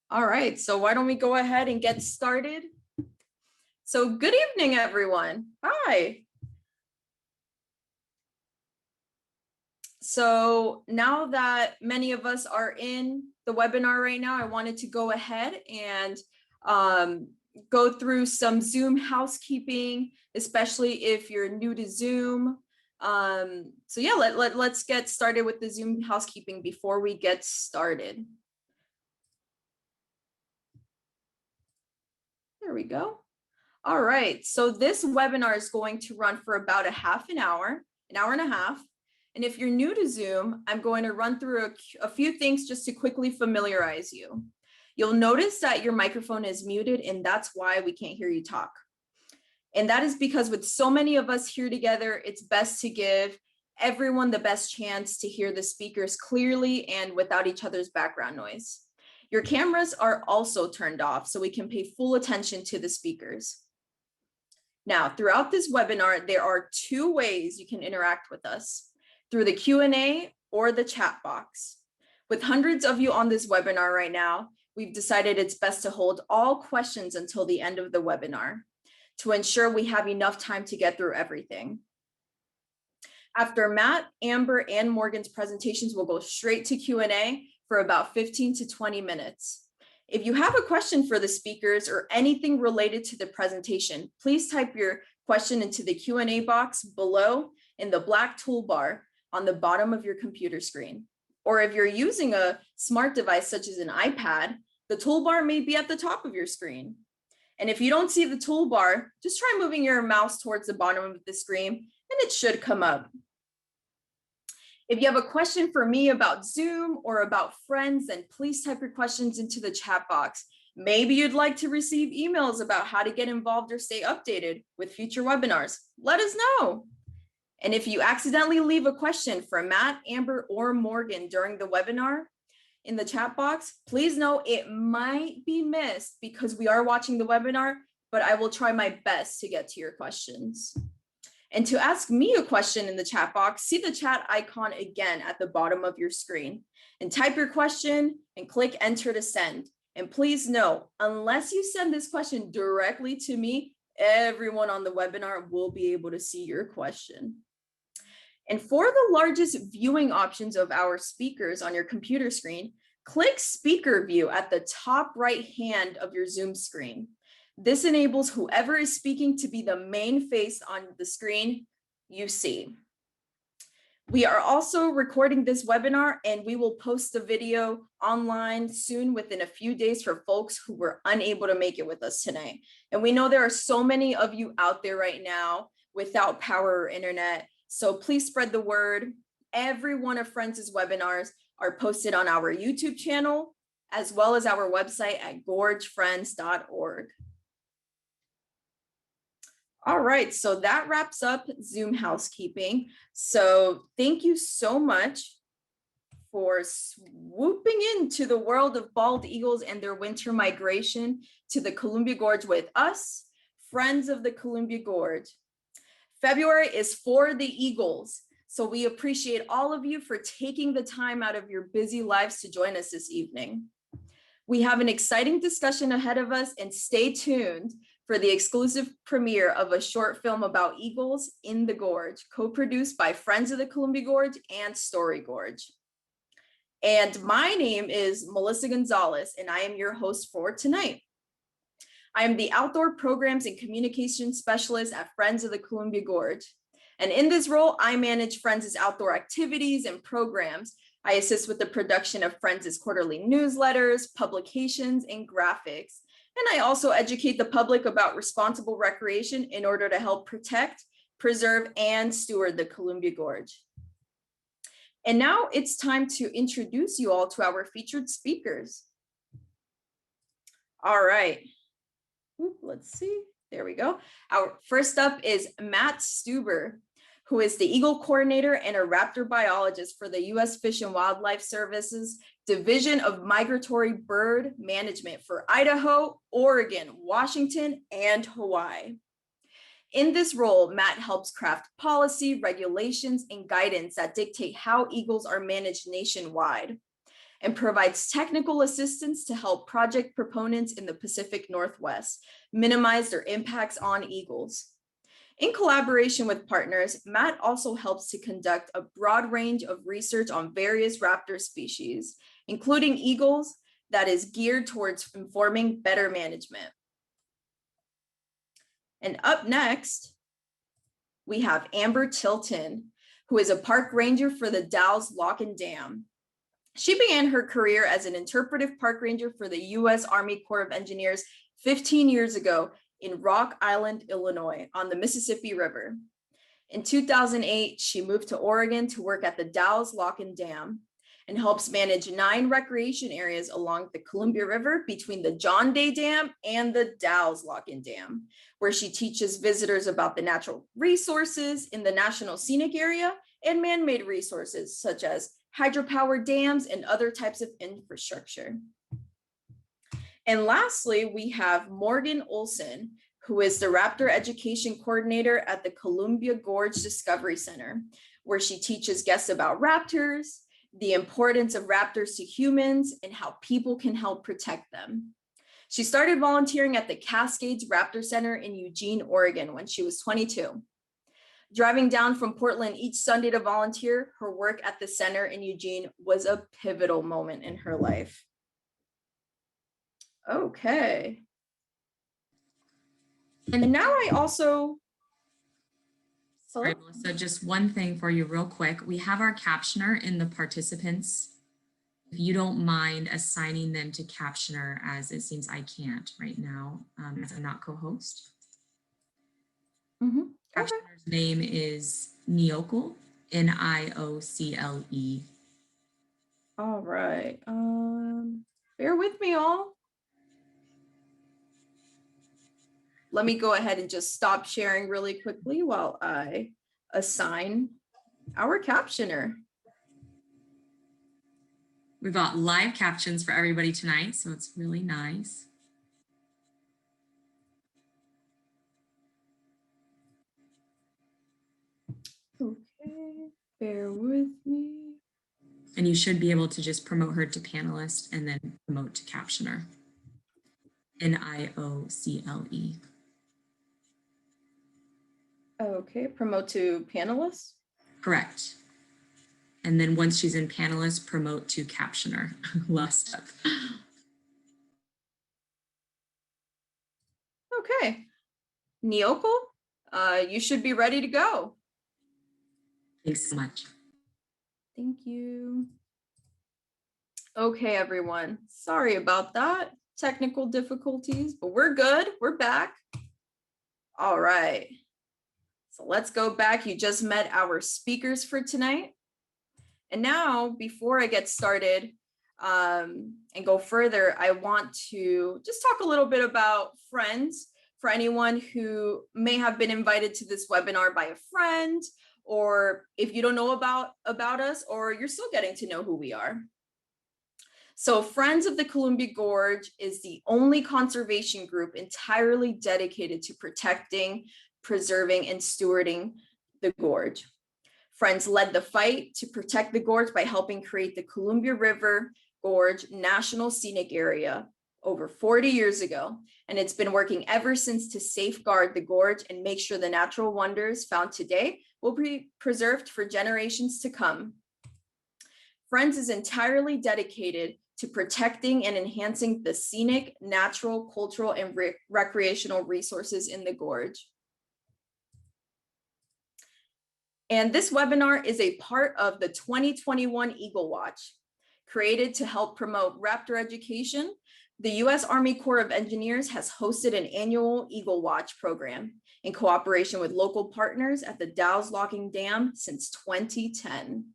All right, so why don't we go ahead and get started? So good evening, everyone. Hi. So now that many of us are in the webinar right now, I wanted to go ahead and go through some Zoom housekeeping, especially if you're new to Zoom. So yeah, let's get started with the Zoom housekeeping before we get started. There we go. All right, so this webinar is going to run for about an hour and a half. And if you're new to Zoom, I'm going to run through a few things just to quickly familiarize you. You'll notice that your microphone is muted, and that's why we can't hear you talk. And that is because with so many of us here together, it's best to give everyone the best chance to hear the speakers clearly and without each other's background noise. Your cameras are also turned off so we can pay full attention to the speakers. Now, throughout this webinar, there are two ways you can interact with us, through the Q&A or the chat box. With hundreds of you on this webinar right now, we've decided it's best to hold all questions until the end of the webinar to ensure we have enough time to get through everything. After Matt, Amber, and Morgan's presentations, we'll go straight to Q&A for about 15 to 20 minutes. If you have a question for the speakers or anything related to the presentation, please type your question into the Q&A box below in the black toolbar on the bottom of your computer screen. Or if you're using a smart device such as an iPad, the toolbar may be at the top of your screen. And if you don't see the toolbar, just try moving your mouse towards the bottom of the screen and it should come up. If you have a question for me about Zoom or about Friends, then please type your questions into the chat box. Maybe you'd like to receive emails about how to get involved or stay updated with future webinars. Let us know. And if you accidentally leave a question for Matt, Amber, or Morgan during the webinar in the chat box, please know it might be missed because we are watching the webinar, but I will try my best to get to your questions. And to ask me a question in the chat box, see the chat icon again at the bottom of your screen and type your question and click enter to send. And please know, unless you send this question directly to me, everyone on the webinar will be able to see your question. And for the largest viewing options of our speakers on your computer screen, click speaker view at the top right hand of your Zoom screen. This enables whoever is speaking to be the main face on the screen you see. We are also recording this webinar and we will post the video online soon within a few days for folks who were unable to make it with us tonight. And we know there are so many of you out there right now without power or internet. So please spread the word. Every one of Friends' webinars are posted on our YouTube channel, as well as our website at gorgefriends.org. All right, so that wraps up Zoom housekeeping. So thank you so much for swooping into the world of bald eagles and their winter migration to the Columbia Gorge with us, Friends of the Columbia Gorge. February is for the Eagles, so we appreciate all of you for taking the time out of your busy lives to join us this evening. We have an exciting discussion ahead of us, and stay tuned for the exclusive premiere of a short film about eagles in the Gorge, co-produced by Friends of the Columbia Gorge and Story Gorge. And my name is Melissa Gonzalez, and I am your host for tonight. I am the Outdoor Programs and Communications Specialist at Friends of the Columbia Gorge. And in this role, I manage Friends' outdoor activities and programs. I assist with the production of Friends' quarterly newsletters, publications, and graphics. And I also educate the public about responsible recreation in order to help protect, preserve, and steward the Columbia Gorge. And now it's time to introduce you all to our featured speakers. All right, let's see, there we go. Our first up is Matt Stuber, who is the Eagle Coordinator and a Raptor Biologist for the U.S. Fish and Wildlife Service's Division of Migratory Bird Management for Idaho, Oregon, Washington, and Hawaii. In this role, Matt helps craft policy, regulations, and guidance that dictate how eagles are managed nationwide. and provides technical assistance to help project proponents in the Pacific Northwest minimize their impacts on eagles. In collaboration with partners, Matt also helps to conduct a broad range of research on various raptor species, including eagles, that is geared towards informing better management. And up next, we have Amber Tilton, who is a park ranger for the Dalles Lock and Dam. She began her career as an interpretive park ranger for the U.S. Army Corps of Engineers 15 years ago in Rock Island, Illinois, on the Mississippi River. In 2008, she moved to Oregon to work at the Dalles Lock and Dam and helps manage 9 recreation areas along the Columbia River between the John Day Dam and the Dalles Lock and Dam, where she teaches visitors about the natural resources in the National Scenic Area and man-made resources such as hydropower dams and other types of infrastructure. And lastly, we have Morgan Olsen, who is the Raptor Education Coordinator at the Columbia Gorge Discovery Center, where she teaches guests about raptors, the importance of raptors to humans, and how people can help protect them. She started volunteering at the Cascades Raptor Center in Eugene, Oregon when she was 22. Driving down from Portland each Sunday to volunteer, her work at the center in Eugene was a pivotal moment in her life. Okay. And now I also... Sorry, Melissa, just one thing for you real quick. We have our captioner in the participants. If you don't mind assigning them to captioner, as it seems I can't right now, as I'm not co-host. Captioner's name is Niocle, N-I-O-C-L-E. All right. Bear with me all. Let me go ahead and just stop sharing really quickly while I assign our captioner. We've got live captions for everybody tonight, so it's really nice. Okay, bear with me. And you should be able to just promote her to panelist and then promote to captioner. N-I-O-C-L-E. Okay, promote to panelist? Correct. And then once she's in panelist, promote to captioner. Last step. Okay. Niocle, you should be ready to go. Thanks so much. Thank you. Okay, everyone. Sorry about that. Technical difficulties, but we're good. We're back. All right. So let's go back. You just met our speakers for tonight. And now, before I get started and go further, I want to just talk a little bit about Friends for anyone who may have been invited to this webinar by a friend, or if you don't know about us, or you're still getting to know who we are. So Friends of the Columbia Gorge is the only conservation group entirely dedicated to protecting, preserving, and stewarding the gorge. Friends led the fight to protect the gorge by helping create the Columbia River Gorge National Scenic Area over 40 years ago, and it's been working ever since to safeguard the gorge and make sure the natural wonders found today will be preserved for generations to come. Friends is entirely dedicated to protecting and enhancing the scenic, natural, cultural, and recreational resources in the gorge. And this webinar is a part of the 2021 Eagle Watch, created to help promote raptor education. The U.S. Army Corps of Engineers has hosted an annual Eagle Watch program in cooperation with local partners at the Dalles Lock and Dam since 2010.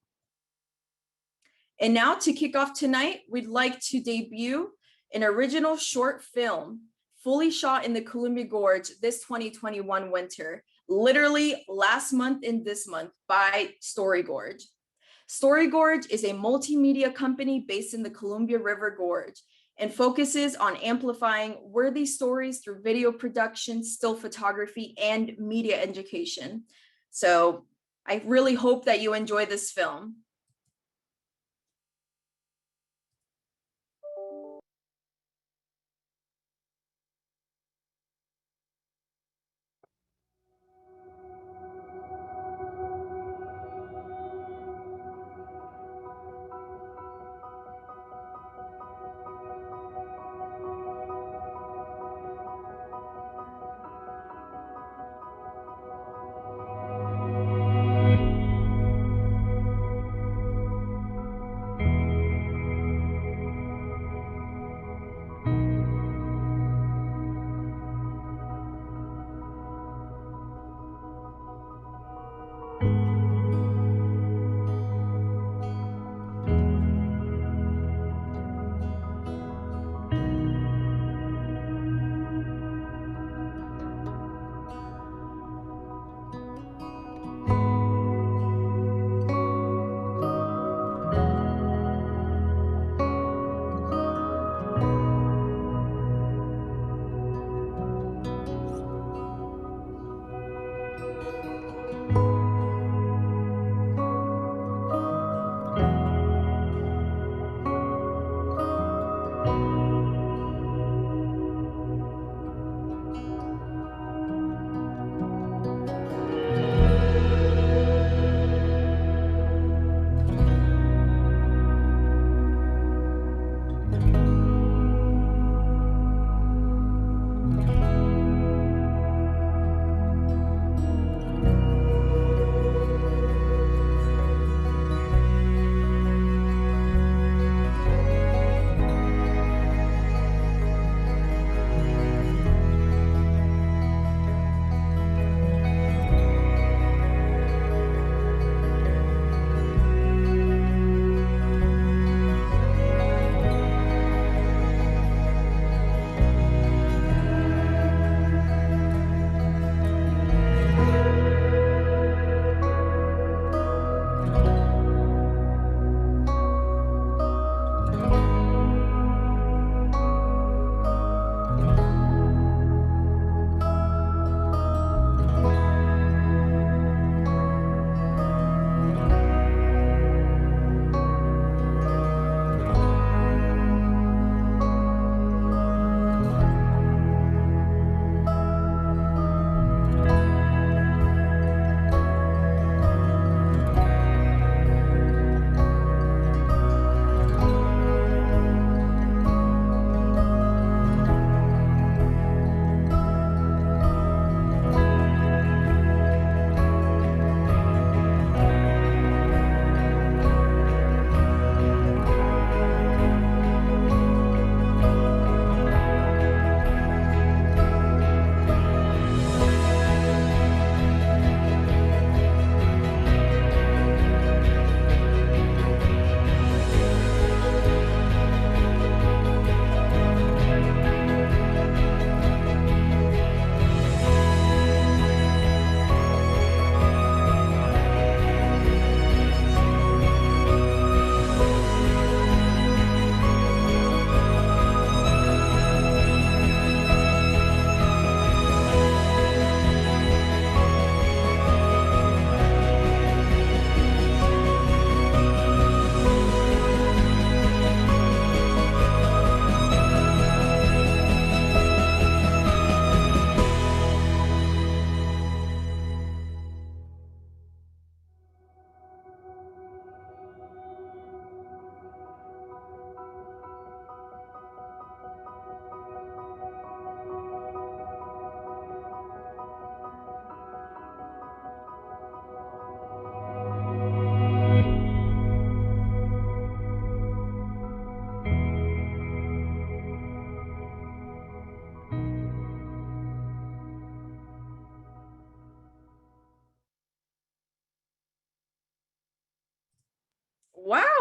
And now to kick off tonight, we'd like to debut an original short film fully shot in the Columbia Gorge this 2021 winter, literally last month and this month, by Story Gorge. Story Gorge is a multimedia company based in the Columbia River Gorge and focuses on amplifying worthy stories through video production, still photography, and media education. So I really hope that you enjoy this film.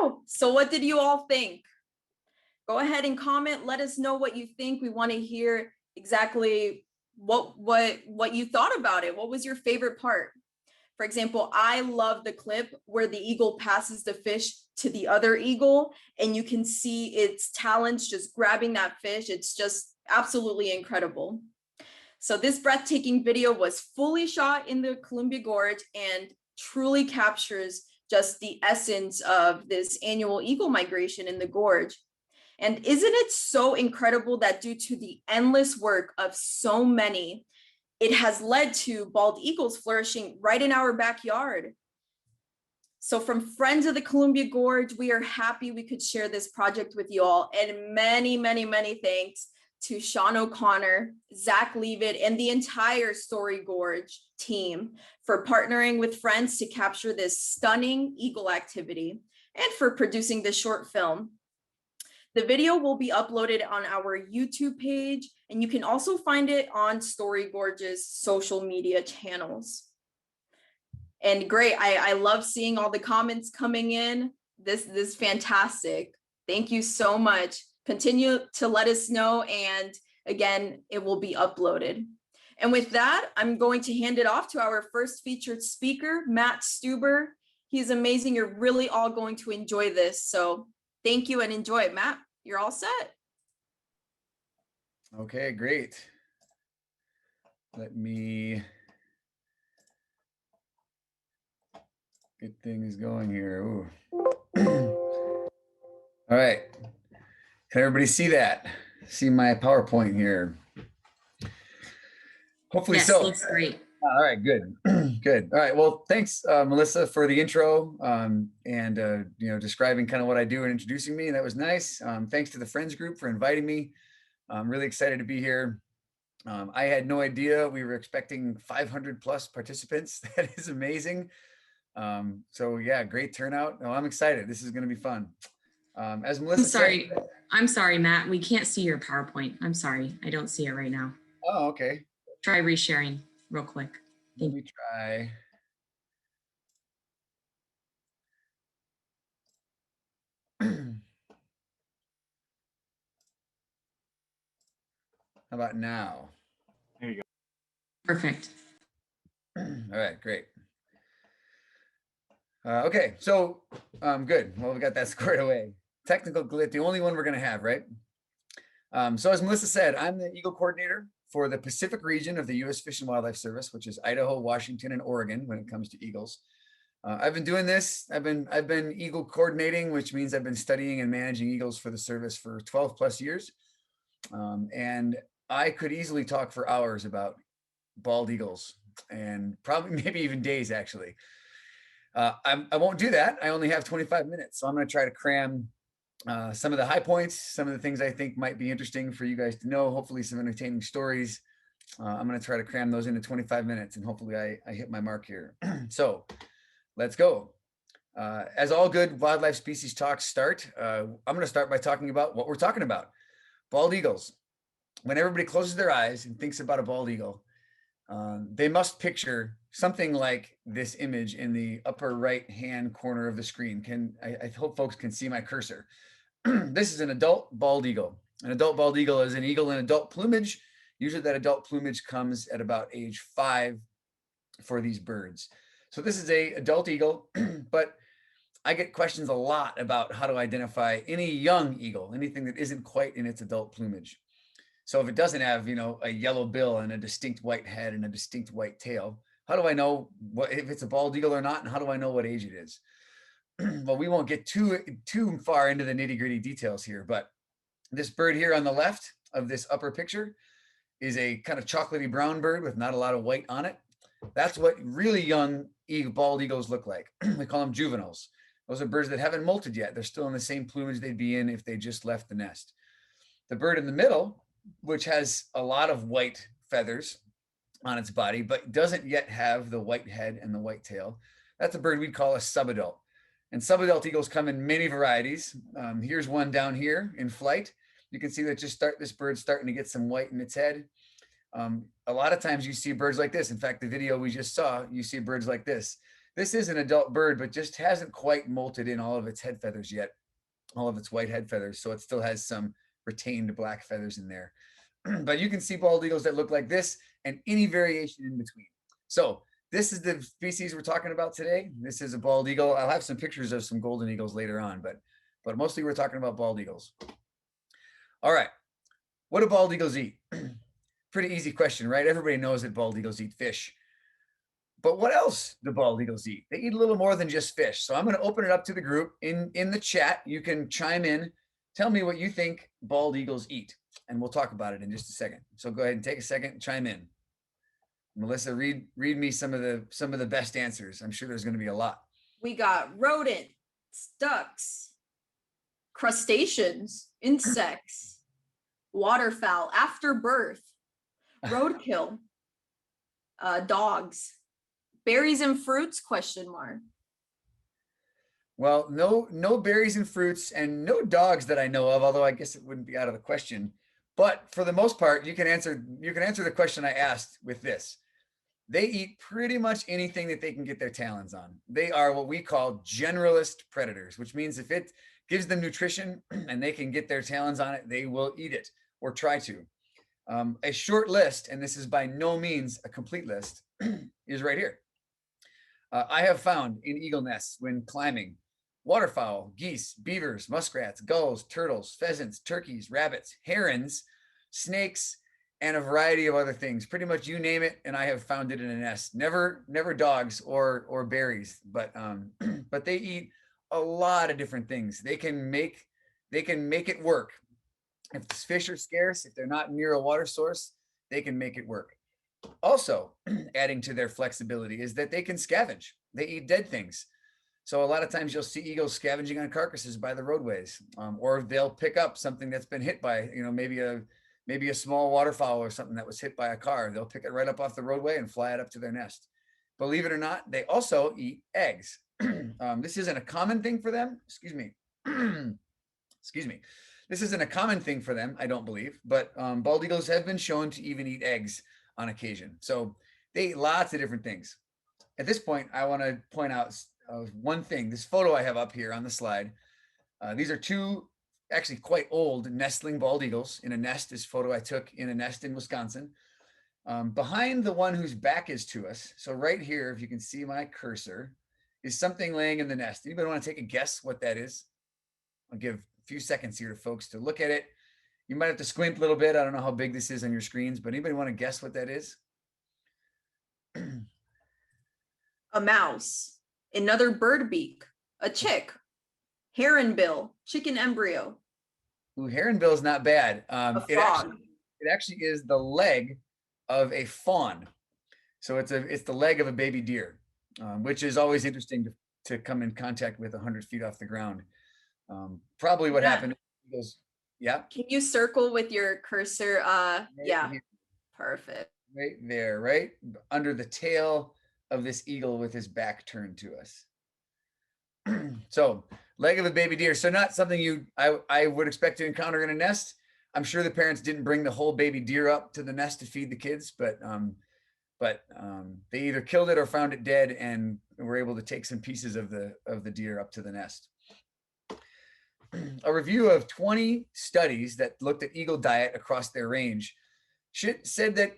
Wow. So what did you all think? Go ahead and comment. Let us know what you think. We want to hear exactly what you thought about it. What was your favorite part? For example, I love the clip where the eagle passes the fish to the other eagle and you can see its talons just grabbing that fish. It's just absolutely incredible. So this breathtaking video was fully shot in the Columbia Gorge and truly captures just the essence of this annual eagle migration in the gorge. And isn't it so incredible that due to the endless work of so many, it has led to bald eagles flourishing right in our backyard. So from Friends of the Columbia Gorge, we are happy we could share this project with you all. And many, many, many thanks to Sean O'Connor, Zach Leavitt, and the entire Story Gorge team for partnering with Friends to capture this stunning eagle activity and for producing this short film. The video will be uploaded on our YouTube page, and you can also find it on Story Gorge's social media channels. And great, I love seeing all the comments coming in. This is fantastic. Thank you so much. Continue to let us know, and again, it will be uploaded. And with that, I'm going to hand it off to our first featured speaker, Matt Stuber. He's amazing. You're really all going to enjoy this. So thank you and enjoy it. Matt, you're all set. Okay, great. Let me get things going here. Ooh. All right. Can everybody see that? See my PowerPoint here? Hopefully yes, so. Looks great. All right, good. Good. All right. Well, thanks, Melissa, for the intro and describing kind of what I do and introducing me. That was nice. Thanks to the Friends group for inviting me. I'm really excited to be here. I had no idea we were expecting 500 plus participants. That is amazing. So yeah, great turnout. Oh, I'm excited. This is going to be fun. As Melissa said, I'm sorry, Matt. We can't see your PowerPoint. I'm sorry. I don't see it right now. Oh, okay. Try resharing real quick. Let me try. How about now? There you go. Perfect. All right, great. Okay, so good. Well, we got that squared away. Technical glitch, the only one we're going to have, right? So as Melissa said, I'm the Eagle Coordinator for the Pacific region of the U.S. Fish and Wildlife Service, which is Idaho, Washington, and Oregon when it comes to eagles. I've been doing this. I've been eagle coordinating, which means I've been studying and managing eagles for the service for 12 plus years. And I could easily talk for hours about bald eagles and probably maybe even days, actually. I won't do that. I only have 25 minutes. So I'm going to try to cram some of the high points, some of the things I think might be interesting for you guys to know, hopefully some entertaining stories. I'm going to try to cram those into 25 minutes and hopefully I hit my mark here. So let's go. As all good wildlife species talks start, I'm going to start by talking about what we're talking about. Bald eagles. When everybody closes their eyes and thinks about a bald eagle, they must picture something like this image in the upper right hand corner of the screen. I hope folks can see my cursor. This is an adult bald eagle. An adult bald eagle is an eagle in adult plumage. Usually that adult plumage comes at about age 5 for these birds. So this is a adult eagle, but I get questions a lot about how to identify any young eagle, anything that isn't quite in its adult plumage. So if it doesn't have, a yellow bill and a distinct white head and a distinct white tail, how do I know if it's a bald eagle or not? And how do I know what age it is? Well, we won't get too far into the nitty gritty details here, but this bird here on the left of this upper picture is a kind of chocolatey brown bird with not a lot of white on it. That's what really young bald eagles look like. We call them juveniles. Those are birds that haven't molted yet. They're still in the same plumage they'd be in if they just left the nest. The bird in the middle, which has a lot of white feathers on its body, but doesn't yet have the white head and the white tail, that's a bird we'd call a subadult. And subadult eagles come in many varieties. Here's one down here in flight. You can see that this bird's starting to get some white in its head. A lot of times you see birds like this. In fact, the video we just saw, you see birds like this. this is an adult bird, but just hasn't quite molted in all of its head feathers yet, all of its white head feathers. So it still has some retained black feathers in there. But you can see bald eagles that look like this and any variation in between. So this is the species we're talking about today. This is a bald eagle. I'll have some pictures of some golden eagles later on, but mostly we're talking about bald eagles. All right, what do bald eagles eat? Pretty easy question, right? Everybody knows that bald eagles eat fish. But what else do bald eagles eat? They eat a little more than just fish. So I'm going to open it up to the group in the chat. You can chime in. Tell me what you think bald eagles eat, and we'll talk about it in just a second. So go ahead and take a second and chime in. Melissa, read me some of the best answers. I'm sure there's going to be a lot. We got rodents, ducks, crustaceans, insects, waterfowl, after birth, roadkill, dogs, berries and fruits, question mark. Well, no berries and fruits and no dogs that I know of, although I guess it wouldn't be out of the question. But for the most part, you can answer the question I asked with this. They eat pretty much anything that they can get their talons on. They are what we call generalist predators, which means if it gives them nutrition and they can get their talons on it, they will eat it or try to. A short list, and this is by no means a complete list, is right here. I have found in eagle nests when climbing waterfowl, geese, beavers, muskrats, gulls, turtles, pheasants, turkeys, rabbits, herons, snakes, and a variety of other things. Pretty much you name it, and I have found it in a nest. Never dogs or berries, but but they eat a lot of different things. They can make it work. If the fish are scarce, if they're not near a water source, they can make it work. Also, adding to their flexibility is that they can scavenge. They eat dead things. So a lot of times you'll see eagles scavenging on carcasses by the roadways, or they'll pick up something that's been hit by, maybe a small waterfowl or something that was hit by a car. They'll pick it right up off the roadway and fly it up to their nest. Believe it or not, they also eat eggs. This isn't a common thing for them. Excuse me. Excuse me. This isn't a common thing for them, I don't believe, but bald eagles have been shown to even eat eggs on occasion. So they eat lots of different things. At this point, I want to point out one thing. This photo I have up here on the slide. These are two actually quite old nestling bald eagles in a nest. This photo I took in a nest in Wisconsin. Behind the one whose back is to us, so right here, if you can see my cursor, is something laying in the nest. Anybody want to take a guess what that is? I'll give a few seconds here to folks to look at it. You might have to squint a little bit. I don't know how big this is on your screens, but anybody want to guess what that is? A mouse, another bird beak, a chick, heron bill, chicken embryo. Ooh, heron bill is not bad. A frog. It actually is the leg of a fawn. So it's the leg of a baby deer, which is always interesting to come in contact with 100 feet off the ground. Probably what happened is, yeah. Can you circle with your cursor? Yeah, here. Perfect. Right there, right under the tail of this eagle with his back turned to us. So leg of a baby deer. So not something I would expect to encounter in a nest. I'm sure the parents didn't bring the whole baby deer up to the nest to feed the kids, but they either killed it or found it dead and were able to take some pieces of the deer up to the nest. A review of 20 studies that looked at eagle diet across their range said that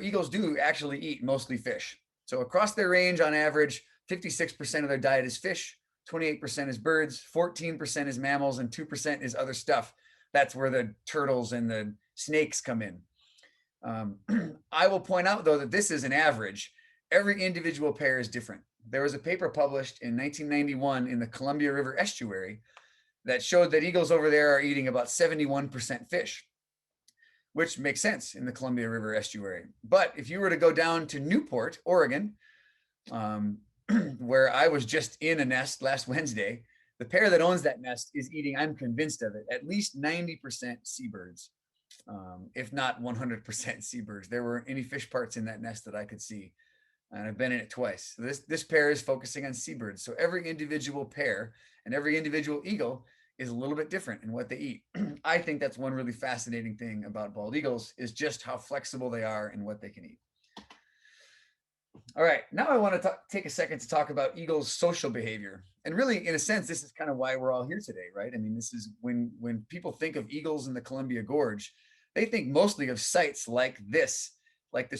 eagles do actually eat mostly fish. So across their range, on average, 56% of their diet is fish, 28% is birds, 14% is mammals, and 2% is other stuff. That's where the turtles and the snakes come in. I will point out, though, that this is an average. Every individual pair is different. There was a paper published in 1991 in the Columbia River estuary that showed that eagles over there are eating about 71% fish, which makes sense in the Columbia River estuary. But if you were to go down to Newport, Oregon, where I was just in a nest last Wednesday, the pair that owns that nest is eating, I'm convinced of it, at least 90% seabirds, if not 100% seabirds. There weren't any fish parts in that nest that I could see, and I've been in it twice. So this pair is focusing on seabirds. So every individual pair and every individual eagle is a little bit different in what they eat. I think that's one really fascinating thing about bald eagles is just how flexible they are in what they can eat. All right, now I want to take a second to talk about eagles' social behavior. And really, in a sense, this is kind of why we're all here today, right? I mean, this is when people think of eagles in the Columbia Gorge, they think mostly of sites like this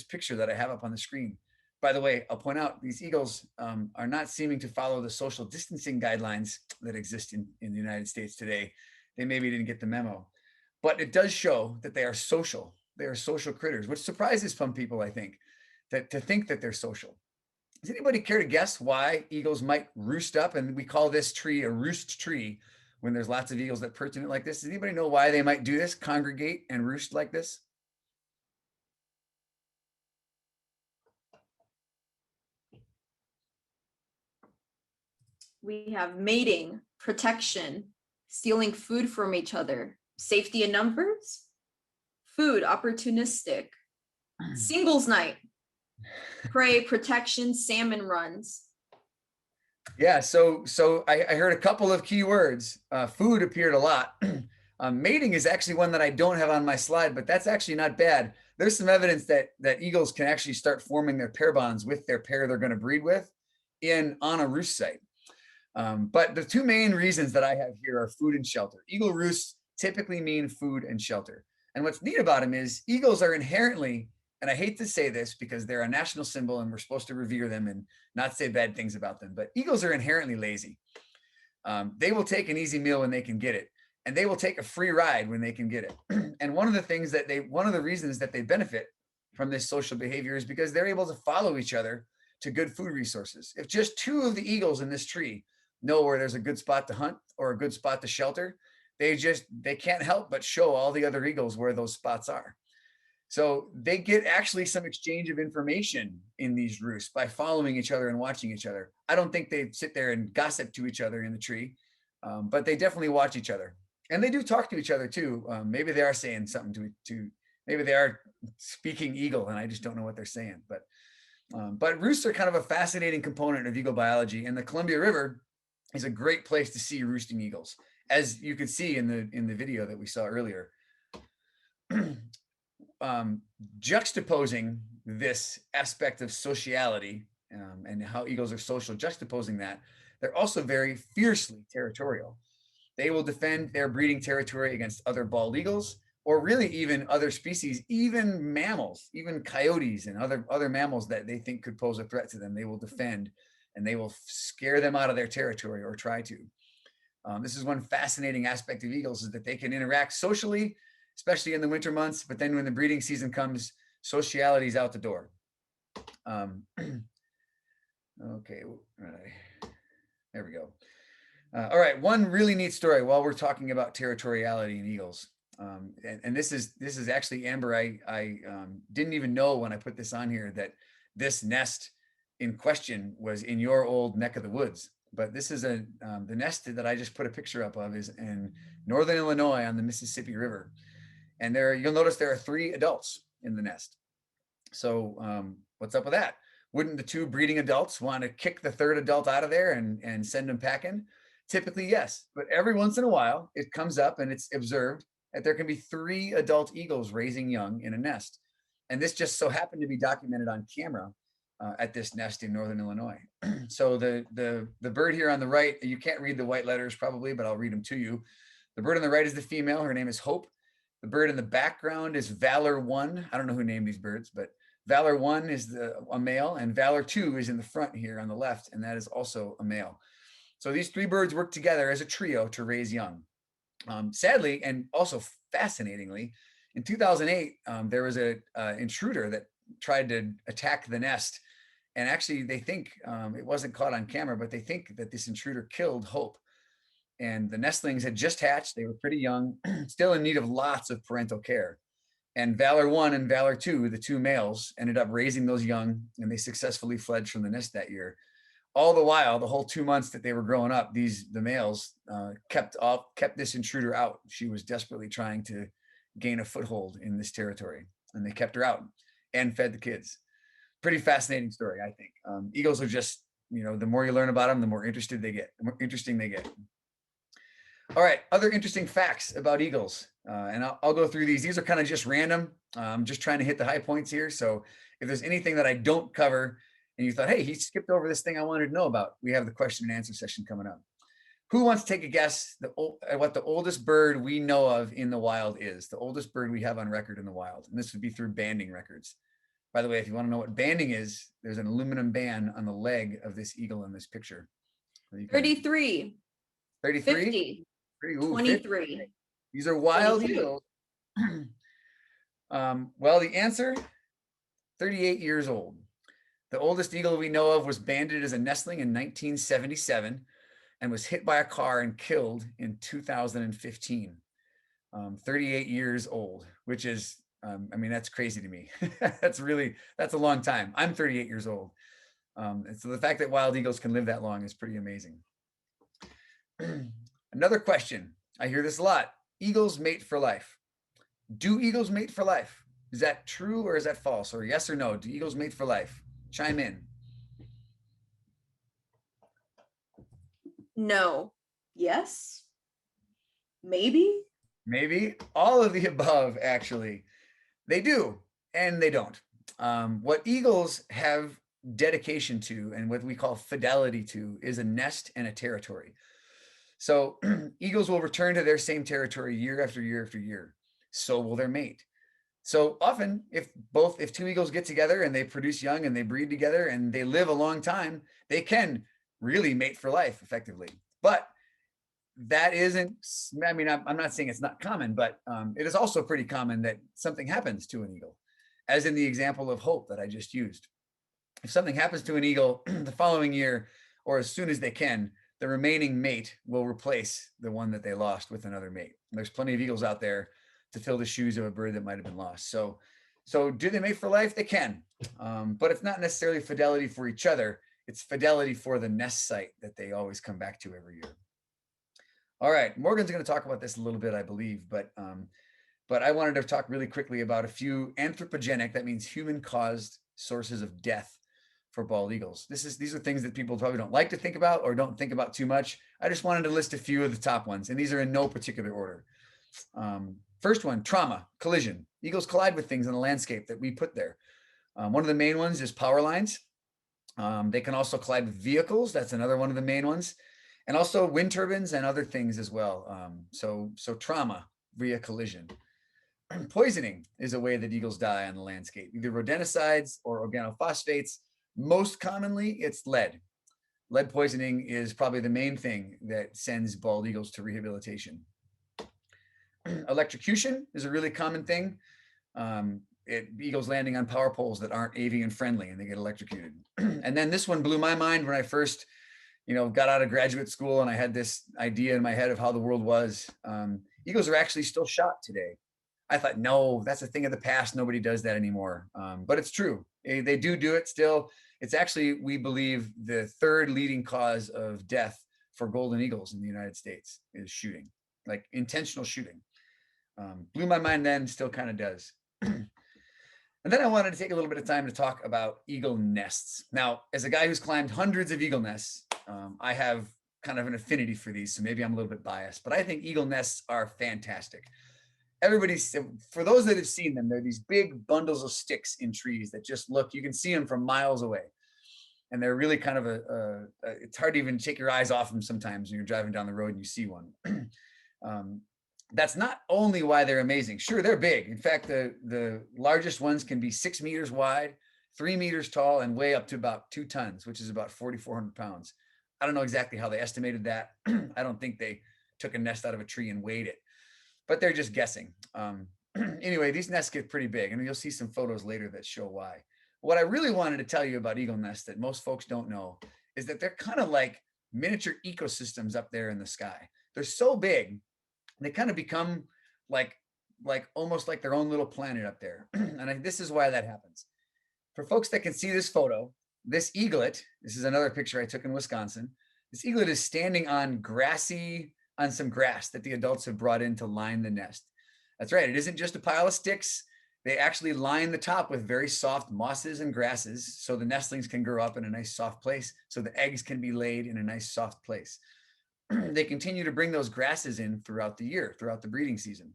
picture that I have up on the screen. By the way, I'll point out these eagles are not seeming to follow the social distancing guidelines that exist in the United States today. They maybe didn't get the memo, but it does show that they are social. They are social critters, which surprises some people, I think, to think that they're social. Does anybody care to guess why eagles might roost up? And we call this tree a roost tree when there's lots of eagles that perch in it like this. Does anybody know why they might do this, congregate and roost like this? We have mating, protection, stealing food from each other, safety in numbers, food, opportunistic, singles night, prey, protection, salmon runs. Yeah, so I heard a couple of key words. Food appeared a lot. Mating is actually one that I don't have on my slide, but that's actually not bad. There's some evidence that eagles can actually start forming their pair bonds with their pair they're going to breed with on a roost site. But the two main reasons that I have here are food and shelter. Eagle roosts typically mean food and shelter. And what's neat about them is eagles are inherently, and I hate to say this because they're a national symbol and we're supposed to revere them and not say bad things about them, but eagles are inherently lazy. They will take an easy meal when they can get it, and they will take a free ride when they can get it. And one of the reasons that they benefit from this social behavior is because they're able to follow each other to good food resources. If just two of the eagles in this tree know where there's a good spot to hunt or a good spot to shelter, they can't help but show all the other eagles where those spots are. So they get actually some exchange of information in these roosts by following each other and watching each other. I don't think they sit there and gossip to each other in the tree, but they definitely watch each other. And they do talk to each other too. Maybe they are saying something maybe they are speaking eagle and I just don't know what they're saying. But roosts are kind of a fascinating component of eagle biology, and the Columbia River is a great place to see roosting eagles, as you could see in the video that we saw earlier. Juxtaposing this aspect of sociality and how eagles are social, juxtaposing that, they're also very fiercely territorial. They will defend their breeding territory against other bald eagles, or really even other species, even mammals, even coyotes and other mammals that they think could pose a threat to them. They will defend and they will scare them out of their territory or try to. This is one fascinating aspect of eagles, is that they can interact socially, especially in the winter months, but then when the breeding season comes, sociality is out the door. Okay, there we go. All right, one really neat story while we're talking about territoriality in eagles. And this is actually, Amber, I didn't even know when I put this on here that this nest in question was in your old neck of the woods. But this is the nest that I just put a picture up of is in northern Illinois on the Mississippi River. And you'll notice there are 3 adults in the nest. So what's up with that? Wouldn't the 2 breeding adults want to kick the 3rd adult out of there and send them packing? Typically, yes. But every once in a while, it comes up and it's observed that there can be 3 adult eagles raising young in a nest. And this just so happened to be documented on camera at this nest in northern Illinois. So the bird here on the right, you can't read the white letters probably, but I'll read them to you. The bird on the right is the female. Her name is Hope. The bird in the background is Valor 1. I don't know who named these birds, but Valor 1 is a male, and Valor 2 is in the front here on the left, and that is also a male. So these 3 birds work together as a trio to raise young. Sadly, and also fascinatingly, in 2008, there was an intruder that tried to attack the nest. And actually, they think it wasn't caught on camera, but they think that this intruder killed Hope. And the nestlings had just hatched. They were pretty young, still in need of lots of parental care. And Valor 1 and Valor 2, the 2 males, ended up raising those young, and they successfully fled from the nest that year. All the while, the whole 2 months that they were growing up, the males kept this intruder out. She was desperately trying to gain a foothold in this territory, and they kept her out and fed the kids. Pretty fascinating story, I think. Eagles are just, the more you learn about them, the more interesting they get. All right, other interesting facts about eagles, and I'll go through these. These are kind of just random. I'm just trying to hit the high points here. So if there's anything that I don't cover, and you thought, hey, he skipped over this thing I wanted to know about, we have the question and answer session coming up. Who wants to take a guess at what the oldest bird we know of in the wild is? The oldest bird we have on record in the wild. And this would be through banding records. By the way, if you want to know what banding is, there's an aluminum band on the leg of this eagle in this picture. 33. 33? 50. Ooh, 23. 50. These are wild 22. eagles. Well, the answer, 38 years old. The oldest eagle we know of was banded as a nestling in 1977 and was hit by a car and killed in 2015. 38 years old, which is, I mean, that's crazy to me. That's a long time. I'm 38 years old. And so the fact that wild eagles can live that long is pretty amazing. Another question. I hear this a lot. Eagles mate for life. Do eagles mate for life? Is that true or is that false? Or yes or no? Do eagles mate for life? Chime in. No. Yes. Maybe. Maybe. All of the above, actually. They do and they don't. What eagles have dedication to and what we call fidelity to is a nest and a territory. So eagles will return to their same territory year after year after year. So will their mate. So often if two eagles get together and they produce young and they breed together and they live a long time, they can really mate for life effectively. But that isn't, I mean, I'm not saying it's not common, but it is also pretty common that something happens to an eagle, as in the example of Hope that I just used. If something happens to an eagle the following year, or as soon as they can, the remaining mate will replace the one that they lost with another mate. And there's plenty of eagles out there to fill the shoes of a bird that might have been lost. So do they mate for life? They can, but it's not necessarily fidelity for each other. It's fidelity for the nest site that they always come back to every year. All right, Morgan's going to talk about this a little bit, I believe, but I wanted to talk really quickly about a few anthropogenic, that means human-caused sources of death for bald eagles. These are things that people probably don't like to think about or don't think about too much. I just wanted to list a few of the top ones, and these are in no particular order. First one, trauma, collision. Eagles collide with things in the landscape that we put there. One of the main ones is power lines. They can also collide with vehicles. That's another one of the main ones. And also wind turbines and other things as well. So trauma via collision. Poisoning is a way that eagles die on the landscape, either rodenticides or organophosphates. Most commonly, it's lead. Lead poisoning is probably the main thing that sends bald eagles to rehabilitation. Electrocution is a really common thing. Eagles landing on power poles that aren't avian friendly and they get electrocuted. And then this one blew my mind when I first, got out of graduate school and I had this idea in my head of how the world was. Eagles are actually still shot today. I thought, no, that's a thing of the past. Nobody does that anymore. But it's true. They do it still. It's actually, we believe, the third leading cause of death for golden eagles in the United States is shooting, like intentional shooting. Blew my mind then, still kind of does. And then I wanted to take a little bit of time to talk about eagle nests. Now, as a guy who's climbed hundreds of eagle nests, I have kind of an affinity for these, so maybe I'm a little bit biased, but I think eagle nests are fantastic. For those that have seen them, they're these big bundles of sticks in trees that just look, you can see them from miles away. And they're really kind of it's hard to even take your eyes off them sometimes when you're driving down the road and you see one. That's not only why they're amazing. Sure, they're big. In fact, the largest ones can be 6 meters wide, 3 meters tall, and weigh up to about 2 tons, which is about 4,400 pounds. I don't know exactly how they estimated that. I don't think they took a nest out of a tree and weighed it, but they're just guessing. Anyway, these nests get pretty big, and you'll see some photos later that show why. What I really wanted to tell you about eagle nests that most folks don't know is that they're kind of like miniature ecosystems up there in the sky. They're so big, they kind of become like almost like their own little planet up there. And this is why that happens. For folks that can see this photo, this eaglet, this is another picture I took in Wisconsin. This eaglet is standing on some grass that the adults have brought in to line the nest. That's right. It isn't just a pile of sticks. They actually line the top with very soft mosses and grasses so the nestlings can grow up in a nice soft place, so the eggs can be laid in a nice soft place. They continue to bring those grasses in throughout the year, throughout the breeding season.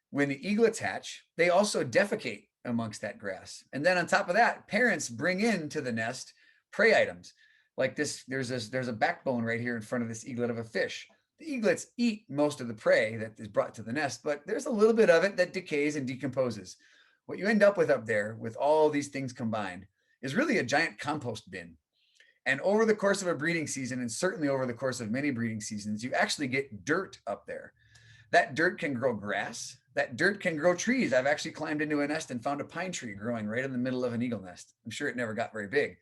When the eaglets hatch, they also defecate amongst that grass. And then on top of that, parents bring into the nest prey items like this. There's a backbone right here in front of this eaglet of a fish. The eaglets eat most of the prey that is brought to the nest, but there's a little bit of it that decays and decomposes. What you end up with up there with all these things combined is really a giant compost bin. And over the course of a breeding season, and certainly over the course of many breeding seasons, you actually get dirt up there. That dirt can grow grass. That dirt can grow trees. I've actually climbed into a nest and found a pine tree growing right in the middle of an eagle nest. I'm sure it never got very big.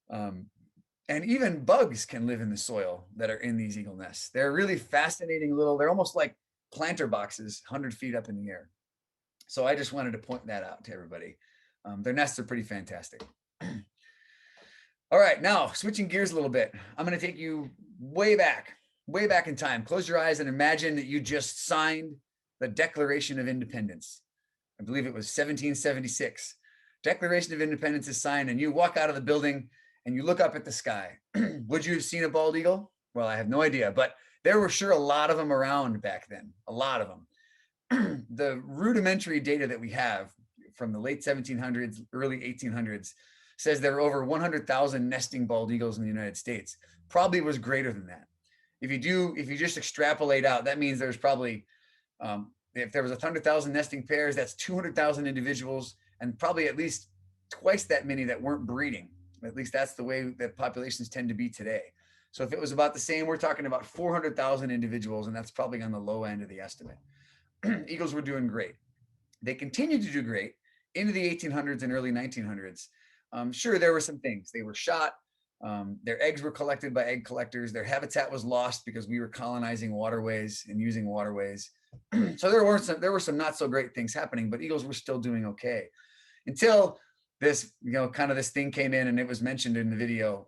And even bugs can live in the soil that are in these eagle nests. They're really fascinating they're almost like planter boxes 100 feet up in the air. So I just wanted to point that out to everybody. Their nests are pretty fantastic. All right, now switching gears a little bit. I'm going to take you way back in time. Close your eyes and imagine that you just signed the Declaration of Independence. I believe it was 1776. Declaration of Independence is signed and you walk out of the building and you look up at the sky. Would you have seen a bald eagle? Well, I have no idea, but there were sure a lot of them around back then, a lot of them. The rudimentary data that we have from the late 1700s, early 1800s says there were over 100,000 nesting bald eagles in the United States. Probably was greater than that. If you just extrapolate out, that means there's probably, if there was 100,000 nesting pairs, that's 200,000 individuals and probably at least twice that many that weren't breeding. At least that's the way that populations tend to be today. So if it was about the same, we're talking about 400,000 individuals, and that's probably on the low end of the estimate. Eagles were doing great. They continued to do great into the 1800s and early 1900s. Sure, there were some things. They were shot. Their eggs were collected by egg collectors. Their habitat was lost because we were colonizing waterways and using waterways. So there were some not so great things happening, but eagles were still doing okay until this, kind of this thing came in, and it was mentioned in the video.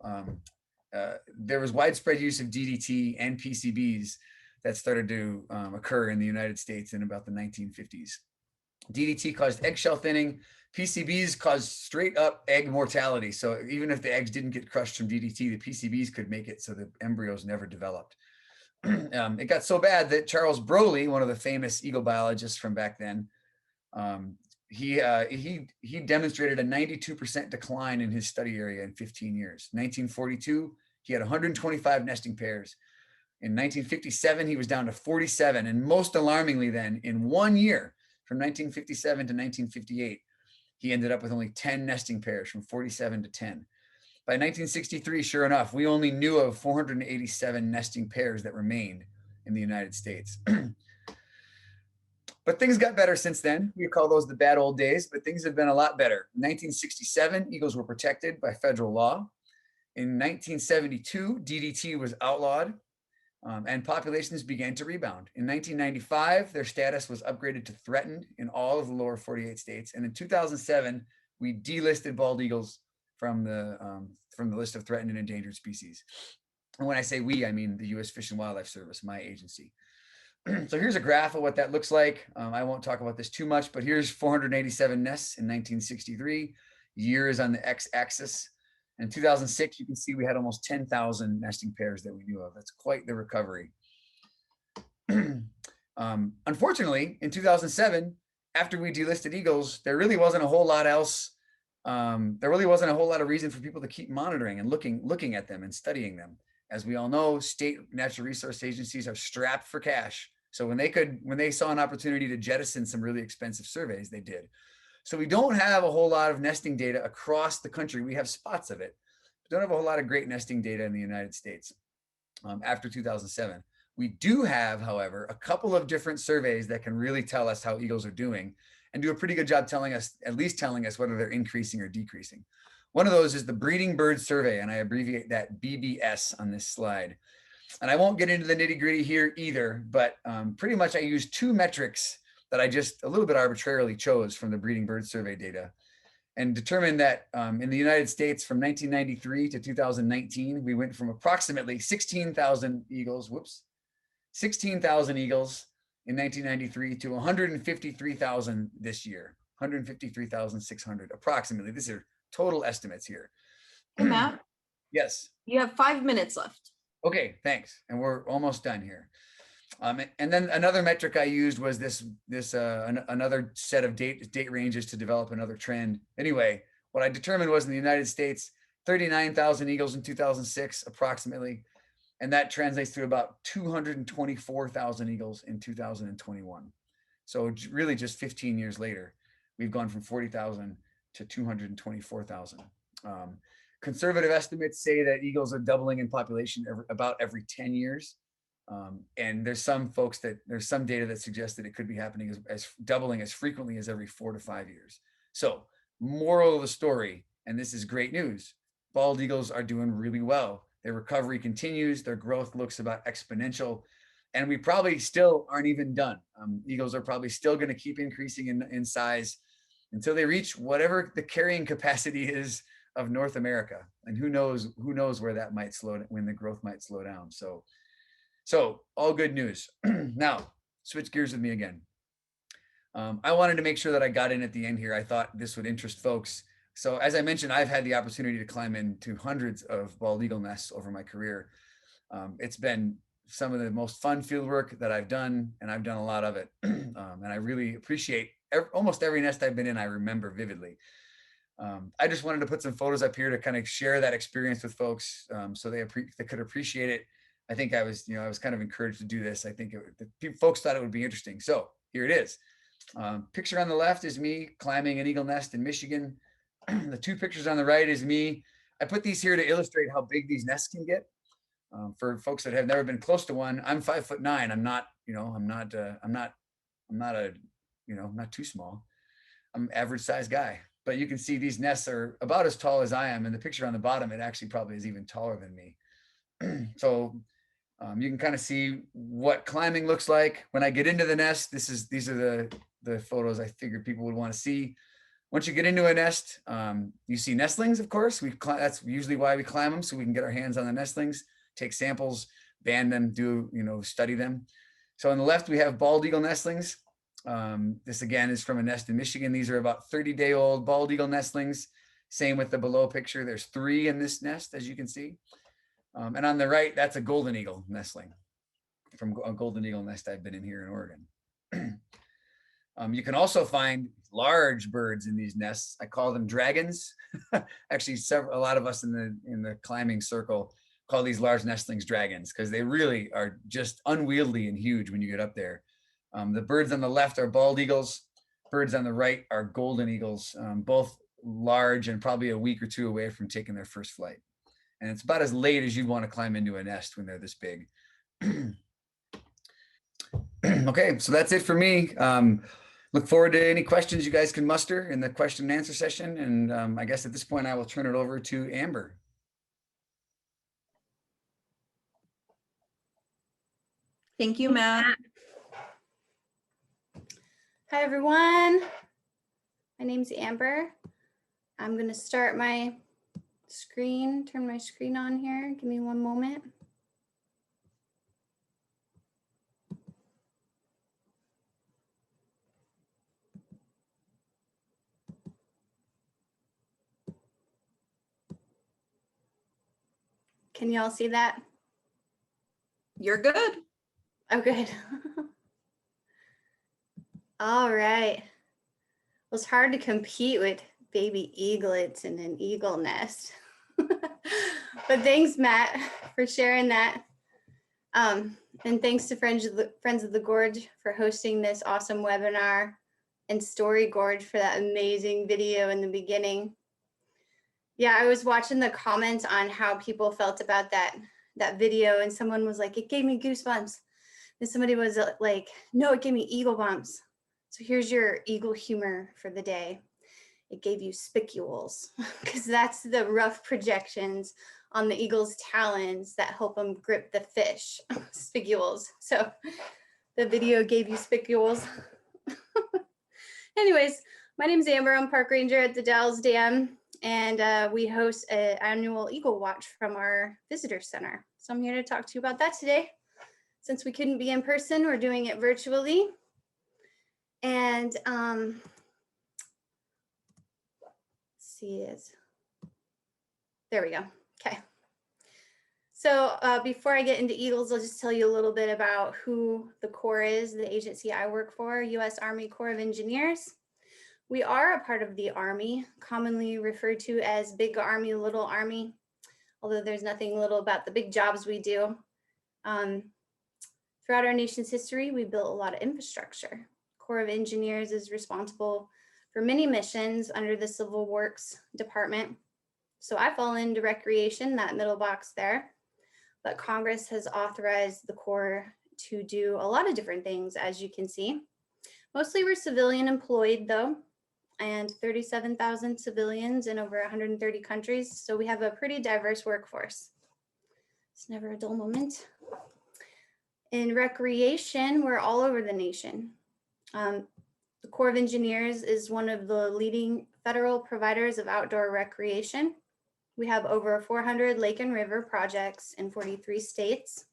There was widespread use of DDT and PCBs that started to occur in the United States in about the 1950s. DDT caused eggshell thinning. PCBs caused straight up egg mortality. So even if the eggs didn't get crushed from DDT, the PCBs could make it so the embryos never developed. It got so bad that Charles Broley, one of the famous eagle biologists from back then, he demonstrated a 92% decline in his study area in 15 years. 1942, he had 125 nesting pairs. In 1957, he was down to 47. And most alarmingly then, in 1 year, from 1957 to 1958, he ended up with only 10 nesting pairs, from 47 to 10. By 1963, sure enough, we only knew of 487 nesting pairs that remained in the United States. But things got better since then. We call those the bad old days, but things have been a lot better. In 1967, eagles were protected by federal law. In 1972, DDT was outlawed, and populations began to rebound. In 1995, their status was upgraded to threatened in all of the lower 48 states. And in 2007, we delisted bald eagles from the list of threatened and endangered species. And when I say we, I mean the U.S. Fish and Wildlife Service, my agency. So here's a graph of what that looks like. I won't talk about this too much, but here's 487 nests in 1963. Years on the x-axis. In 2006, you can see we had almost 10,000 nesting pairs that we knew of. That's quite the recovery. Unfortunately, in 2007, after we delisted eagles, there really wasn't a whole lot else. There really wasn't a whole lot of reason for people to keep monitoring and looking at them and studying them. As we all know, state natural resource agencies are strapped for cash. So when they saw an opportunity to jettison some really expensive surveys, they did. So we don't have a whole lot of nesting data across the country. We have spots of it, but don't have a whole lot of great nesting data in the United States after 2007. We do have, however, a couple of different surveys that can really tell us how eagles are doing and do a pretty good job at least telling us whether they're increasing or decreasing. One of those is the Breeding Bird Survey, and I abbreviate that BBS on this slide. And I won't get into the nitty-gritty here either, but pretty much I use two metrics that I just a little bit arbitrarily chose from the Breeding Bird Survey data and determined that in the United States from 1993 to 2019, we went from approximately 16,000 eagles, 16,000 eagles in 1993 to 153,000 this year, 153,600 approximately. These are total estimates here. Hey, Matt. Yes. You have 5 minutes left. Okay, thanks. And we're almost done here. And then another metric I used was another set of date ranges to develop another trend. Anyway, what I determined was in the United States, 39,000 eagles in 2006, approximately. And that translates to about 224,000 eagles in 2021. So really just 15 years later, we've gone from 40,000 to 224,000. Conservative estimates say that eagles are doubling in population about every 10 years. And there's some data that suggests that it could be happening as doubling as frequently as every 4 to 5 years. So moral of the story, and this is great news, bald eagles are doing really well. Their recovery continues. Their growth looks about exponential. And we probably still aren't even done. Eagles are probably still going to keep increasing in size until they reach whatever the carrying capacity is of North America. And who knows where that might when the growth might slow down. So all good news. Now, switch gears with me again. I wanted to make sure that I got in at the end here. I thought this would interest folks. So as I mentioned, I've had the opportunity to climb into hundreds of bald eagle nests over my career. It's been some of the most fun field work that I've done, and I've done a lot of it. And I really appreciate almost every nest I've been in, I remember vividly. I just wanted to put some photos up here to kind of share that experience with folks so they could appreciate it. I think I was kind of encouraged to do this. I think folks thought it would be interesting. So here it is. Picture on the left is me climbing an eagle nest in Michigan. The two pictures on the right is me. I put these here to illustrate how big these nests can get. For folks that have never been close to one, I'm 5'9". I'm not too small. I'm an average size guy. But you can see these nests are about as tall as I am. And the picture on the bottom, it actually probably is even taller than me. So you can kind of see what climbing looks like. When I get into the nest, these are the photos I figured people would want to see. Once you get into a nest, you see nestlings, of course. That's usually why we climb them, so we can get our hands on the nestlings, take samples, band them, study them. So on the left, we have bald eagle nestlings. This again is from a nest in Michigan. These are about 30-day-old bald eagle nestlings. Same with the below picture. There's 3 in this nest, as you can see. And on the right, that's a golden eagle nestling from a golden eagle nest I've been in here in Oregon. You can also find large birds in these nests. I call them dragons. Actually, a lot of us in the climbing circle call these large nestlings dragons because they really are just unwieldy and huge when you get up there. The birds on the left are bald eagles. Birds on the right are golden eagles, both large and probably a week or 2 away from taking their first flight. And it's about as late as you'd want to climb into a nest when they're this big. Okay, so that's it for me. Look forward to any questions you guys can muster in the question and answer session. And I guess at this point, I will turn it over to Amber. Thank you, Matt. Hi, everyone. My name's Amber. I'm going to start my screen, turn my screen on here. Give me one moment. Can y'all see that? You're good. Oh, good. All right. Well, it's hard to compete with baby eaglets in an eagle nest. But thanks, Matt, for sharing that. And thanks to Friends of the Gorge for hosting this awesome webinar, and Story Gorge for that amazing video in the beginning. Yeah, I was watching the comments on how people felt about that video, and someone was like, it gave me goosebumps. And somebody was like, no, it gave me eagle bumps. So here's your eagle humor for the day. It gave you spicules, because that's the rough projections on the eagle's talons that help them grip the fish, spicules. So the video gave you spicules. Anyways, my name's Amber. I'm park ranger at the Dalles Dam, and we host an annual Eagle Watch from our visitor center. So I'm here to talk to you about that today. Since we couldn't be in person, we're doing it virtually. And let's see, there we go. Okay. So before I get into eagles, I'll just tell you a little bit about who the Corps is, the agency I work for, U.S. Army Corps of Engineers. We are a part of the Army, commonly referred to as Big Army, Little Army, although there's nothing little about the big jobs we do. Throughout our nation's history, we built a lot of infrastructure. Corps of Engineers is responsible for many missions under the Civil Works Department. So I fall into recreation, that middle box there. But Congress has authorized the Corps to do a lot of different things, as you can see. Mostly we're civilian employed though, and 37,000 civilians in over 130 countries. So we have a pretty diverse workforce. It's never a dull moment. In recreation, we're all over the nation. The Corps of Engineers is one of the leading federal providers of outdoor recreation. We have over 400 lake and river projects in 43 states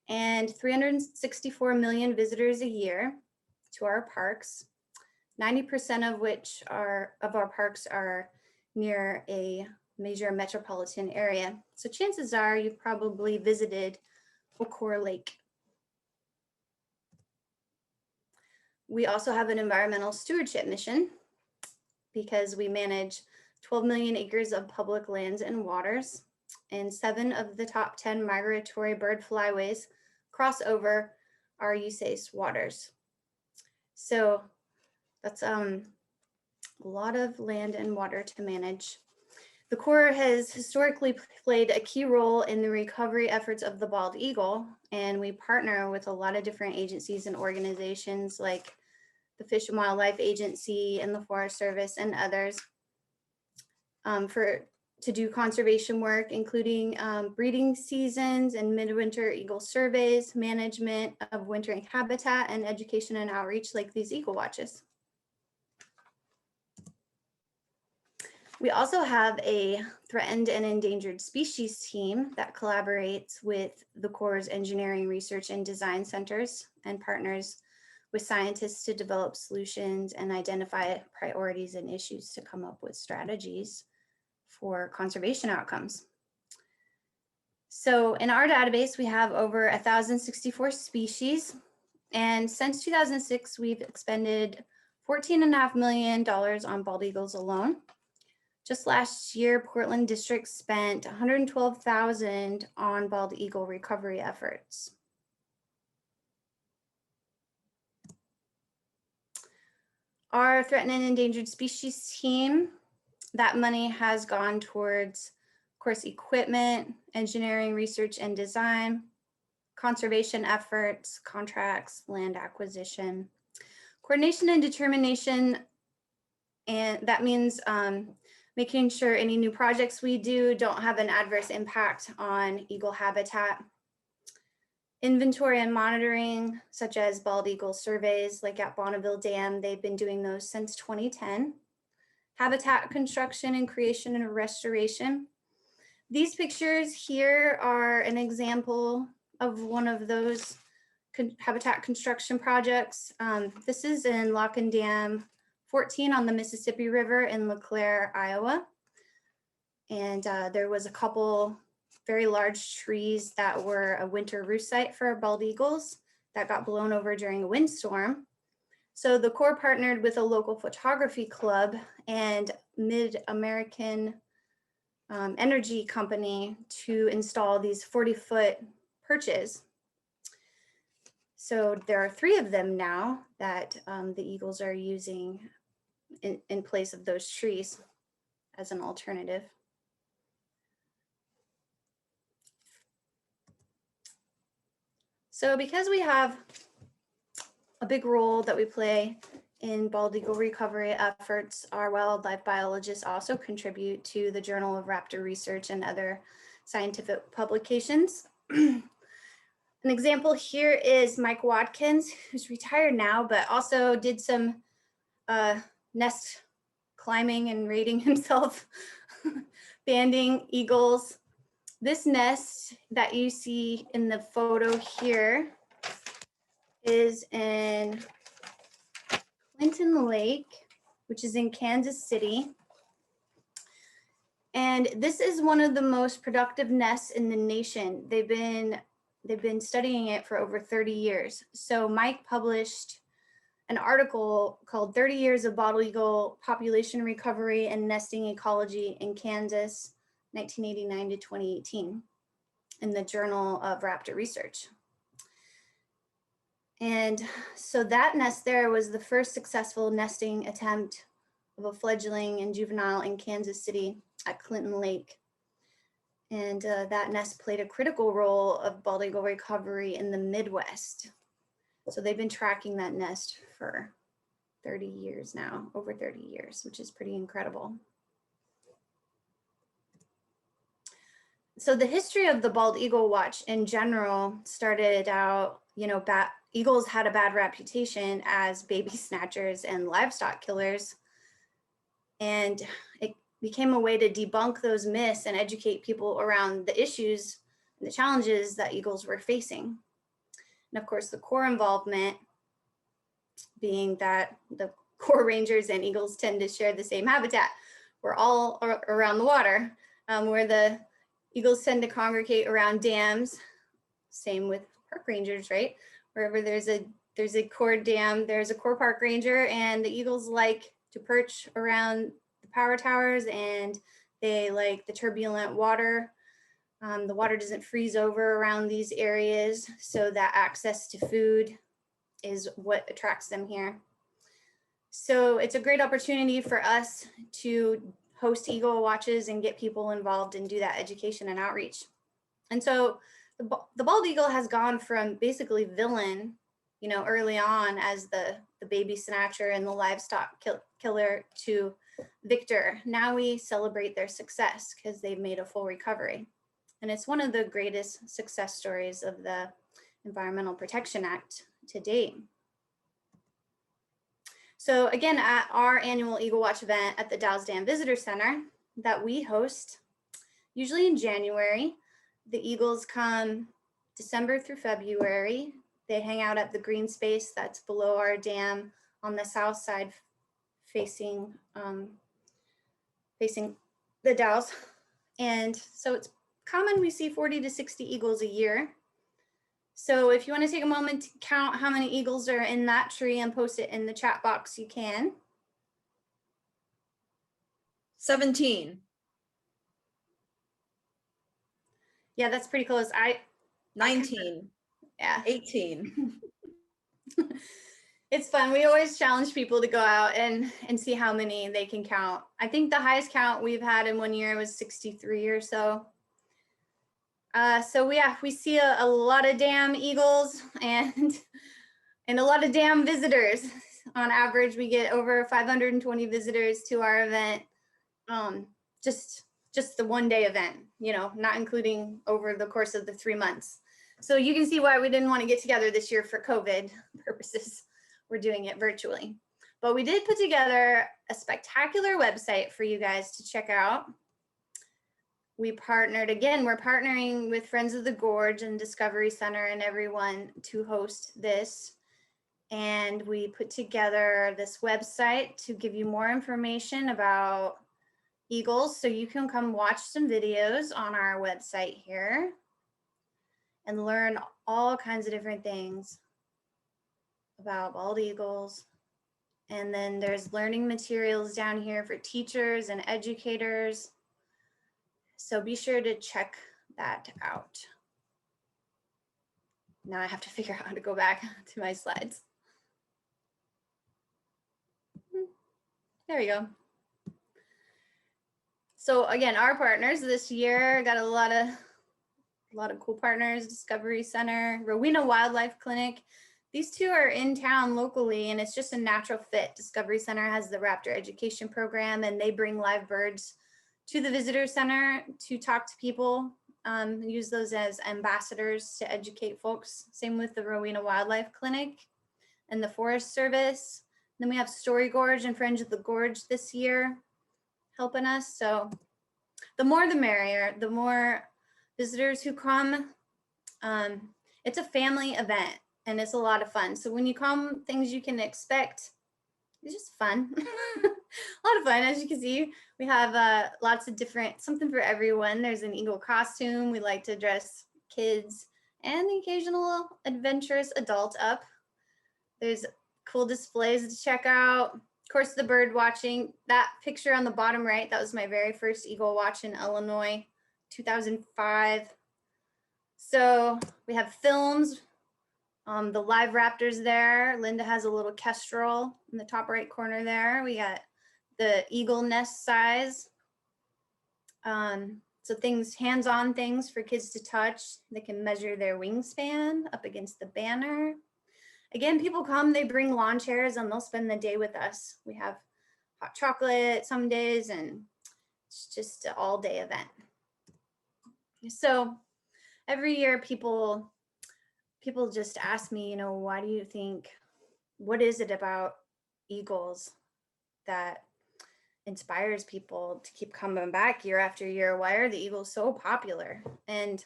and 364 million visitors a year to our parks, 90% of our parks are near a major metropolitan area. So chances are you've probably visited a Corps lake. We also have an environmental stewardship mission because we manage 12 million acres of public lands and waters, and 7 of the top 10 migratory bird flyways cross over our USACE waters. So that's a lot of land and water to manage. The Corps has historically played a key role in the recovery efforts of the bald eagle, and we partner with a lot of different agencies and organizations like the Fish and Wildlife Agency and the Forest Service and others to do conservation work, including breeding seasons and midwinter eagle surveys, management of wintering habitat, and education and outreach like these eagle watches. We also have a threatened and endangered species team that collaborates with the Corps' engineering research and design centers and partners with scientists to develop solutions and identify priorities and issues to come up with strategies for conservation outcomes. So in our database, we have over 1,064 species. And since 2006, we've expended $14.5 million on bald eagles alone. Just last year, Portland District spent $112,000 on bald eagle recovery efforts. Our threatened and endangered species team, that money has gone towards, of course, equipment, engineering, research and design, conservation efforts, contracts, land acquisition, coordination and determination, and that means making sure any new projects we do don't have an adverse impact on eagle habitat. Inventory and monitoring, such as bald eagle surveys, like at Bonneville Dam, they've been doing those since 2010. Habitat construction and creation and restoration. These pictures here are an example of one of those habitat construction projects. This is in Lock and Dam 14 on the Mississippi River in LeClaire, Iowa. And there was a couple very large trees that were a winter roost site for bald eagles that got blown over during a windstorm. So the Corps partnered with a local photography club and Mid-American Energy Company to install these 40-foot perches. So there are 3 of them now that the eagles are using in place of those trees as an alternative. So because we have a big role that we play in bald eagle recovery efforts, our wildlife biologists also contribute to the Journal of Raptor Research and other scientific publications. An example here is Mike Watkins, who's retired now, but also did some nest climbing and raiding himself, banding eagles. This nest that you see in the photo here is in Clinton Lake, which is in Kansas City. And this is one of the most productive nests in the nation. They've been studying it for over 30 years. So Mike published an article called 30 Years of Bald Eagle Population Recovery and Nesting Ecology in Kansas, 1989 to 2018, in the Journal of Raptor Research. And so that nest there was the first successful nesting attempt of a fledgling and juvenile in Kansas City at Clinton Lake. And that nest played a critical role of bald eagle recovery in the Midwest. So they've been tracking that nest for 30 years now, over 30 years, which is pretty incredible. So the history of the Bald Eagle Watch in general started out, eagles had a bad reputation as baby snatchers and livestock killers. And it became a way to debunk those myths and educate people around the issues and the challenges that eagles were facing. And of course, the core involvement being that the core rangers and eagles tend to share the same habitat. We're all around the water, where the eagles tend to congregate around dams. Same with park rangers, right? Wherever there's a core dam, there's a core park ranger, and the eagles like to perch around the power towers, and they like the turbulent water. The water doesn't freeze over around these areas, so that access to food is what attracts them here. So it's a great opportunity for us to host Eagle Watches and get people involved and do that education and outreach. And so the bald eagle has gone from basically villain, early on as the baby snatcher and the livestock killer to victor. Now we celebrate their success because they've made a full recovery. And it's one of the greatest success stories of the Environmental Protection Act to date. So again, at our annual Eagle Watch event at the Dalles Dam Visitor Center that we host, usually in January, the eagles come December through February. They hang out at the green space that's below our dam on the south side facing the Dalles. And so it's common we see 40 to 60 eagles a year. So if you want to take a moment to count how many eagles are in that tree and post it in the chat box, you can. 17. Yeah, that's pretty close. 19. Yeah. 18. It's fun. We always challenge people to go out and see how many they can count. I think the highest count we've had in one year was 63 or so. So we see a lot of dam eagles and a lot of dam visitors. On average, we get over 520 visitors to our event. Just the one-day event, not including over the course of the 3 months. So you can see why we didn't want to get together this year for COVID purposes. We're doing it virtually. But we did put together a spectacular website for you guys to check out. We're partnering with Friends of the Gorge and Discovery Center and everyone to host this. And we put together this website to give you more information about eagles. So you can come watch some videos on our website here and learn all kinds of different things about bald eagles. And then there's learning materials down here for teachers and educators. So be sure to check that out. Now I have to figure out how to go back to my slides. There we go. So again, our partners this year got a lot of cool partners: Discovery Center, Rowena Wildlife Clinic. These two are in town locally, and it's just a natural fit. Discovery Center has the Raptor education program, and they bring live birds to the visitor center to talk to people, use those as ambassadors to educate folks. Same with the Rowena Wildlife Clinic and the Forest Service. Then we have Story Gorge and Friends of the Gorge this year helping us. So the more the merrier, the more visitors who come. It's a family event and it's a lot of fun. So when you come, things you can expect It's just fun. A lot of fun. As you can see, we have lots of different, something for everyone. There's an eagle costume. We like to dress kids and the occasional adventurous adult up. There's cool displays to check out. Of course, the bird watching. That picture on the bottom right, that was my very first eagle watch in Illinois, 2005. So we have films. The live raptors there. Linda has a little kestrel in the top right corner there. We got the eagle nest size. So things, hands-on things for kids to touch. They can measure their wingspan up against the banner. Again, people come, they bring lawn chairs and they'll spend the day with us. We have hot chocolate some days and it's just an all day event. So every year people just ask me, why do you think, what is it about eagles that inspires people to keep coming back year after year? Why are the eagles so popular? And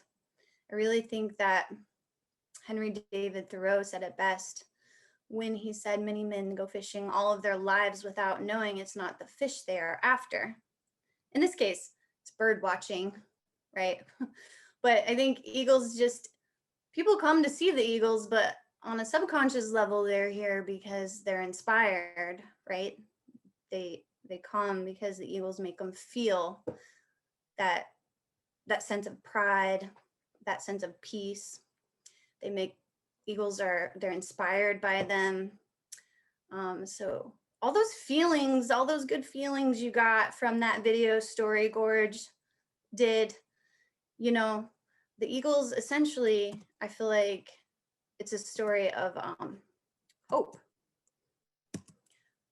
I really think that Henry David Thoreau said it best when he said, many men go fishing all of their lives without knowing it's not the fish they are after. In this case, it's bird watching, right? But I think eagles just, people come to see the eagles, but on a subconscious level, they're here because they're inspired, right? They come because the eagles make them feel that sense of pride, that sense of peace. They make eagles they're inspired by them. So all those feelings, all those good feelings you got from that video Story Gorge did, the eagles essentially, I feel like it's a story of hope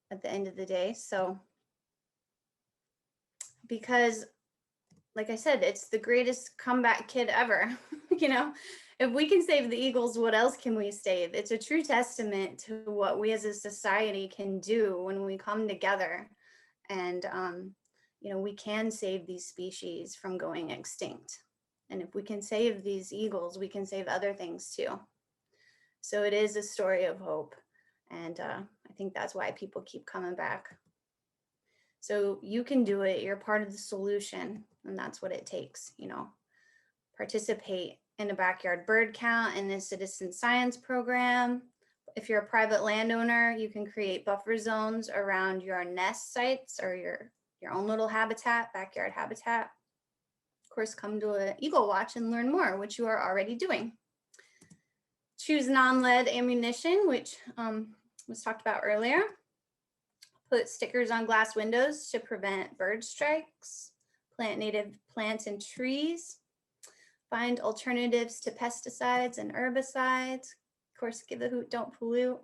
at the end of the day. So because like I said, it's the greatest comeback kid ever. If we can save the eagles, what else can we save? It's a true testament to what we as a society can do when we come together. And, we can save these species from going extinct. And if we can save these eagles, we can save other things too. So it is a story of hope. And I think that's why people keep coming back. So you can do it. You're part of the solution. And that's what it takes, participate in a backyard bird count in a citizen science program. If you're a private landowner, you can create buffer zones around your nest sites or your own little habitat, backyard habitat. Of course, come to an Eagle Watch and learn more, which you are already doing. Choose non-lead ammunition, which was talked about earlier. Put stickers on glass windows to prevent bird strikes. Plant native plants and trees. Find alternatives to pesticides and herbicides. Of course, give a hoot, don't pollute.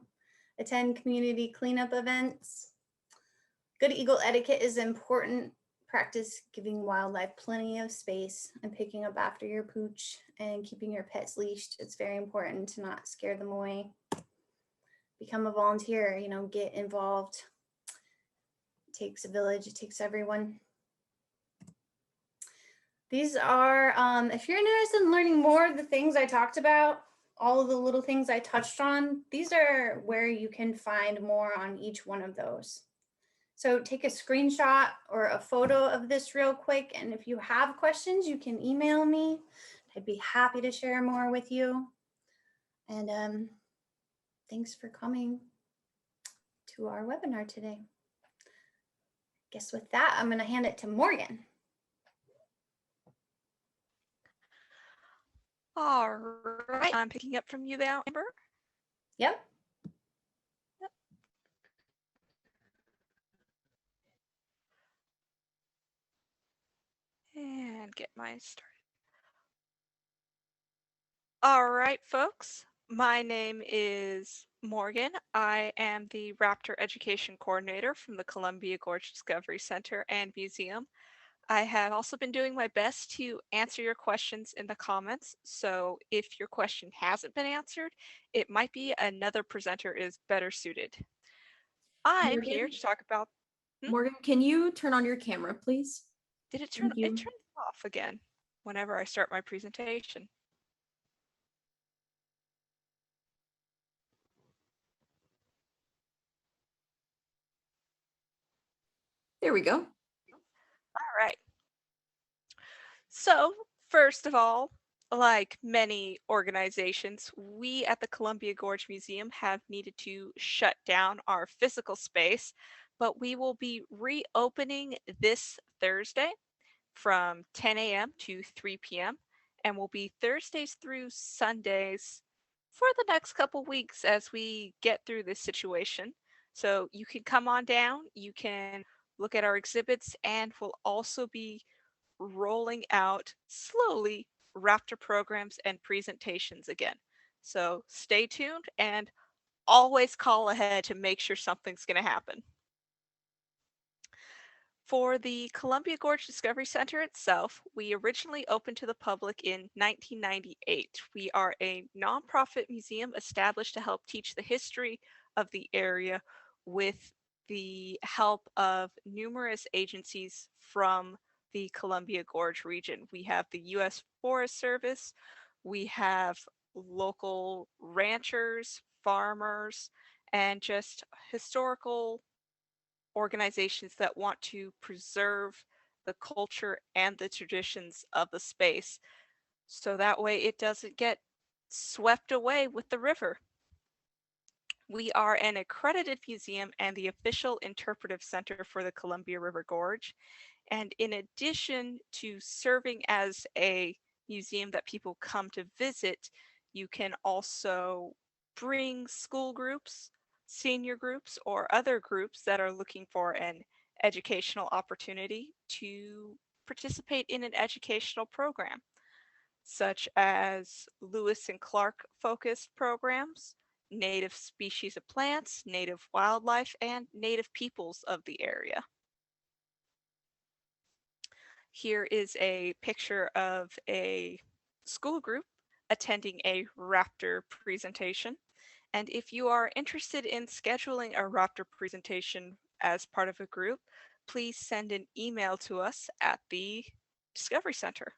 Attend community cleanup events. Good eagle etiquette is important. Practice giving wildlife plenty of space and picking up after your pooch and keeping your pets leashed. It's very important to not scare them away. Become a volunteer, get involved. It takes a village, it takes everyone. These are, if you're interested in learning more of the things I talked about, all of the little things I touched on, these are where you can find more on each one of those. So take a screenshot or a photo of this real quick. And if you have questions, you can email me. I'd be happy to share more with you. And thanks for coming to our webinar today. Guess with that, I'm going to hand it to Morgan. All right, I'm picking up from you now, Amber. Yep. And get mine started. All right, folks, my name is Morgan. I am the Raptor Education Coordinator from the Columbia Gorge Discovery Center and Museum. I have also been doing my best to answer your questions in the comments. So if your question hasn't been answered, it might be another presenter is better suited. I'm here to talk about. Morgan, can you turn on your camera, please? Did it turn? It turned off again whenever I start my presentation. There we go. All right. So, first of all, like many organizations, we at the Columbia Gorge Museum have needed to shut down our physical space, but we will be reopening this Thursday from 10 a.m. to 3 p.m. and will be Thursdays through Sundays for the next couple weeks as we get through this situation. So you can come on down, you can look at our exhibits, and we'll also be rolling out slowly Raptor programs and presentations again. So stay tuned and always call ahead to make sure something's going to happen. For the Columbia Gorge Discovery Center itself, we originally opened to the public in 1998. We are a nonprofit museum established to help teach the history of the area with the help of numerous agencies from the Columbia Gorge region. We have the U.S. Forest Service, we have local ranchers, farmers, and just historical organizations that want to preserve the culture and the traditions of the space so that way it doesn't get swept away with the river. We are an accredited museum and the official interpretive center for the Columbia River Gorge. And in addition to serving as a museum that people come to visit, you can also bring school groups, senior groups, or other groups that are looking for an educational opportunity to participate in an educational program, such as Lewis and Clark focused programs, native species of plants, native wildlife, and native peoples of the area. Here is a picture of a school group attending a Raptor presentation. And if you are interested in scheduling a Raptor presentation as part of a group, please send an email to us at the Discovery Center.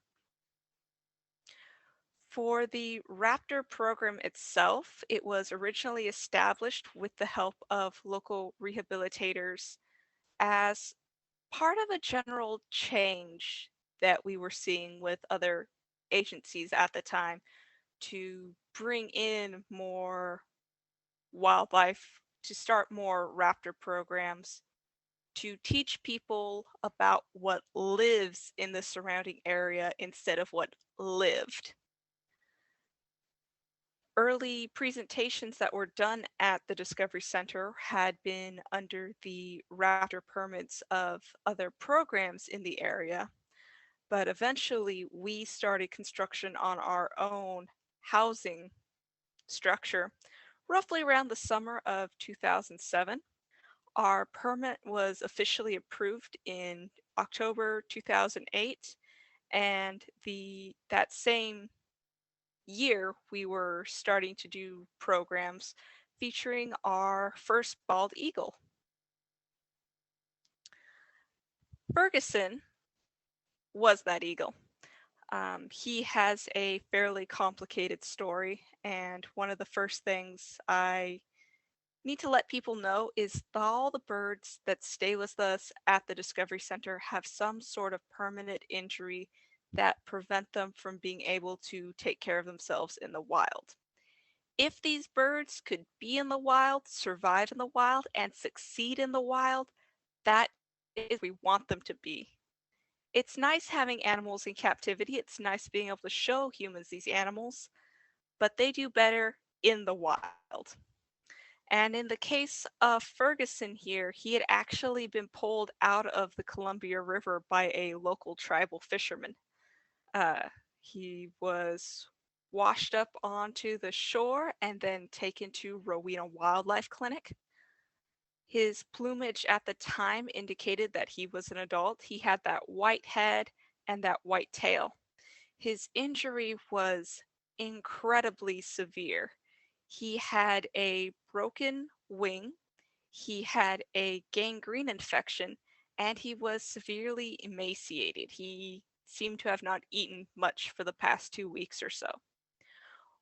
For the Raptor program itself, it was originally established with the help of local rehabilitators as part of a general change that we were seeing with other agencies at the time to bring in more wildlife, to start more raptor programs, to teach people about what lives in the surrounding area instead of what lived. Early presentations that were done at the Discovery Center had been under the Raptor permits of other programs in the area, but eventually we started construction on our own housing structure roughly around the summer of 2007. Our permit was officially approved in October 2008, and that same year, we were starting to do programs featuring our first bald eagle. Ferguson was that eagle. He has a fairly complicated story, and one of the first things I need to let people know is that all the birds that stay with us at the Discovery Center have some sort of permanent injury that prevent them from being able to take care of themselves in the wild. If these birds could be in the wild, survive in the wild, and succeed in the wild, that is we want them to be. It's nice having animals in captivity. It's nice being able to show humans these animals, but they do better in the wild. And in the case of Ferguson here, he had actually been pulled out of the Columbia River by a local tribal fisherman. He was washed up onto the shore and then taken to Rowena Wildlife Clinic. His plumage at the time indicated that he was an adult. He had that white head and that white tail. His injury was incredibly severe. He had a broken wing, he had a gangrene infection, and he was severely emaciated. He seemed to have not eaten much for the past 2 weeks or so.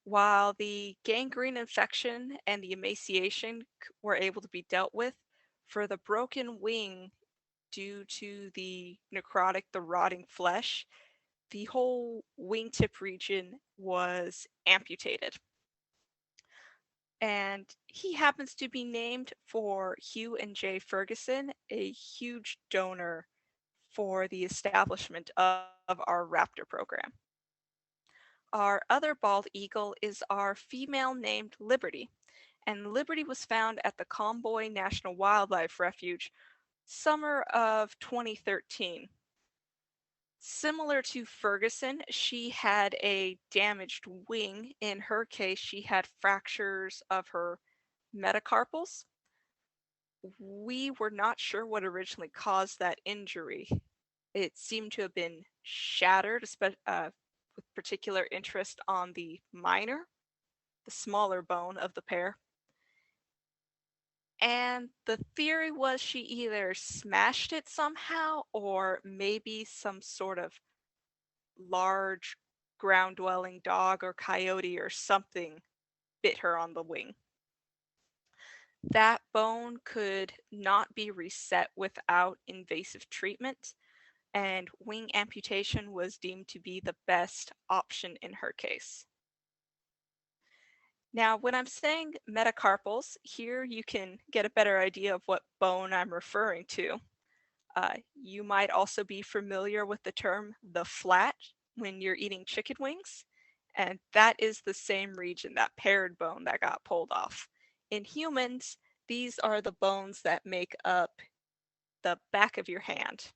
While the gangrene infection and the emaciation were able to be dealt with, for the broken wing, due to the the rotting flesh, the whole wingtip region was amputated. And he happens to be named for Hugh and Jay Ferguson, a huge donor for the establishment of our Raptor program. Our other bald eagle is our female named Liberty, and Liberty was found at the Comboy National Wildlife Refuge summer of 2013. Similar to Ferguson, she had a damaged wing. In her case, she had fractures of her metacarpals. We were not sure what originally caused that injury. It seemed to have been shattered, with particular interest on the minor, the smaller bone of the pair. And the theory was she either smashed it somehow or maybe some sort of large ground-dwelling dog or coyote or something bit her on the wing. That bone could not be reset without invasive treatment, and wing amputation was deemed to be the best option in her case. Now, when I'm saying metacarpals, here you can get a better idea of what bone I'm referring to. You might also be familiar with the term the flat when you're eating chicken wings, and that is the same region, that paired bone that got pulled off. In humans, these are the bones that make up the back of your hand.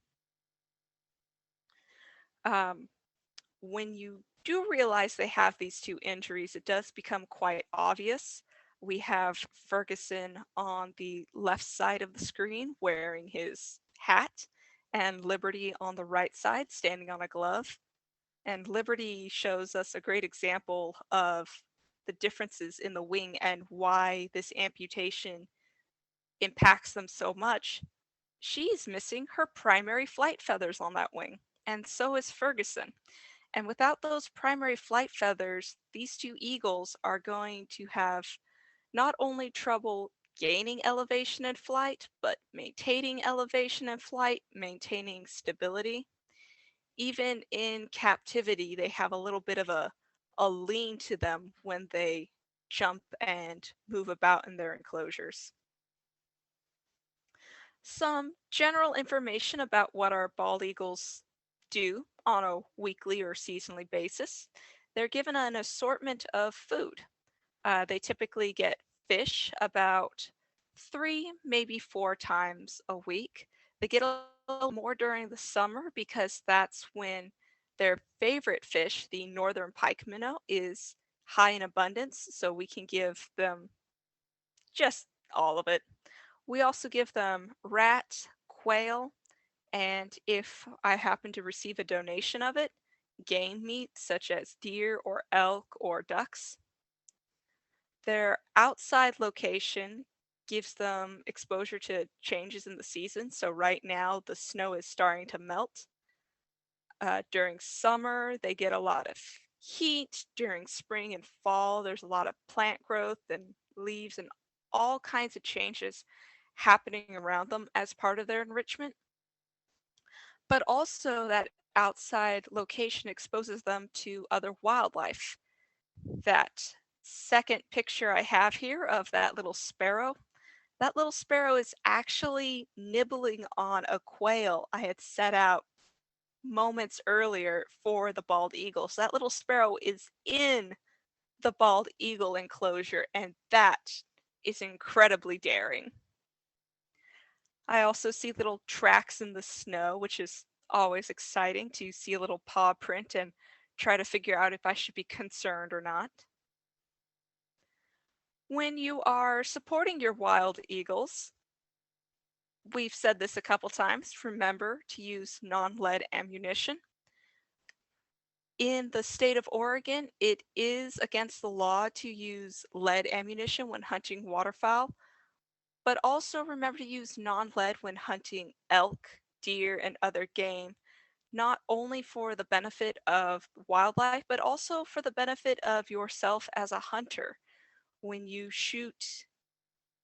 When you do realize they have these two injuries, it does become quite obvious. We have Ferguson on the left side of the screen wearing his hat, and Liberty on the right side standing on a glove. And Liberty shows us a great example of the differences in the wing and why this amputation impacts them so much. She's missing her primary flight feathers on that wing, and so is Ferguson. And without those primary flight feathers, these two eagles are going to have not only trouble gaining elevation in flight, but maintaining elevation in flight, maintaining stability. Even in captivity, they have a little bit of a lean to them when they jump and move about in their enclosures. Some general information about what our bald eagles do on a weekly or seasonally basis. They're given an assortment of food. They typically get fish about 3, maybe 4 times a week. They get a little more during the summer because that's when their favorite fish, the northern pike minnow, is high in abundance, so we can give them just all of it. We also give them rat, quail, and if I happen to receive a donation of it, game meat such as deer or elk or ducks. Their outside location gives them exposure to changes in the season. So right now the snow is starting to melt. During summer, they get a lot of heat. During spring and fall, there's a lot of plant growth and leaves and all kinds of changes happening around them as part of their enrichment. But also that outside location exposes them to other wildlife. That second picture I have here of that little sparrow is actually nibbling on a quail I had set out moments earlier for the bald eagle. So that little sparrow is in the bald eagle enclosure, and that is incredibly daring. I also see little tracks in the snow, which is always exciting to see a little paw print and try to figure out if I should be concerned or not. When you are supporting your wild eagles, we've said this a couple times, remember to use non-lead ammunition. In the state of Oregon, it is against the law to use lead ammunition when hunting waterfowl, but also remember to use non-lead when hunting elk, deer, and other game, not only for the benefit of wildlife, but also for the benefit of yourself as a hunter. When you shoot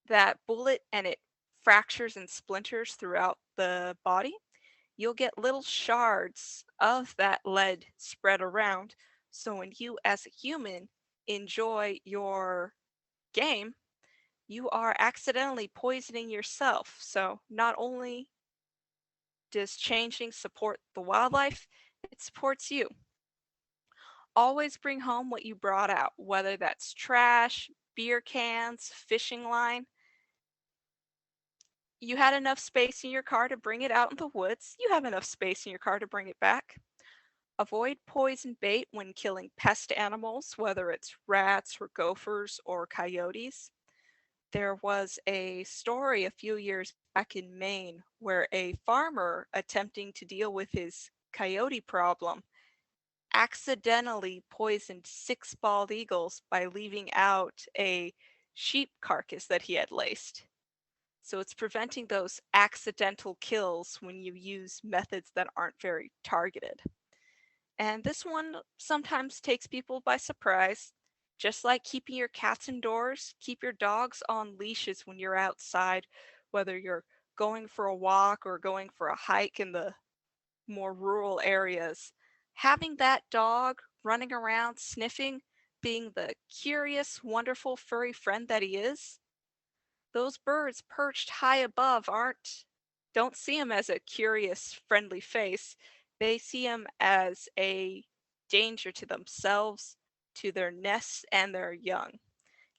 that bullet and it fractures and splinters throughout the body, you'll get little shards of that lead spread around. So when you as a human enjoy your game, you are accidentally poisoning yourself. So not only does changing support the wildlife, it supports you. Always bring home what you brought out, whether that's trash, beer cans, fishing line. You had enough space in your car to bring it out in the woods. You have enough space in your car to bring it back. Avoid poison bait when killing pest animals, whether it's rats or gophers or coyotes. There was a story a few years back in Maine where a farmer attempting to deal with his coyote problem accidentally poisoned 6 bald eagles by leaving out a sheep carcass that he had laced. So it's preventing those accidental kills when you use methods that aren't very targeted. And this one sometimes takes people by surprise. Just like keeping your cats indoors, keep your dogs on leashes when you're outside, whether you're going for a walk or going for a hike in the more rural areas. Having that dog running around sniffing, being the curious, wonderful, furry friend that he is, those birds perched high above don't see him as a curious, friendly face. They see him as a danger to themselves, to their nests, and their young.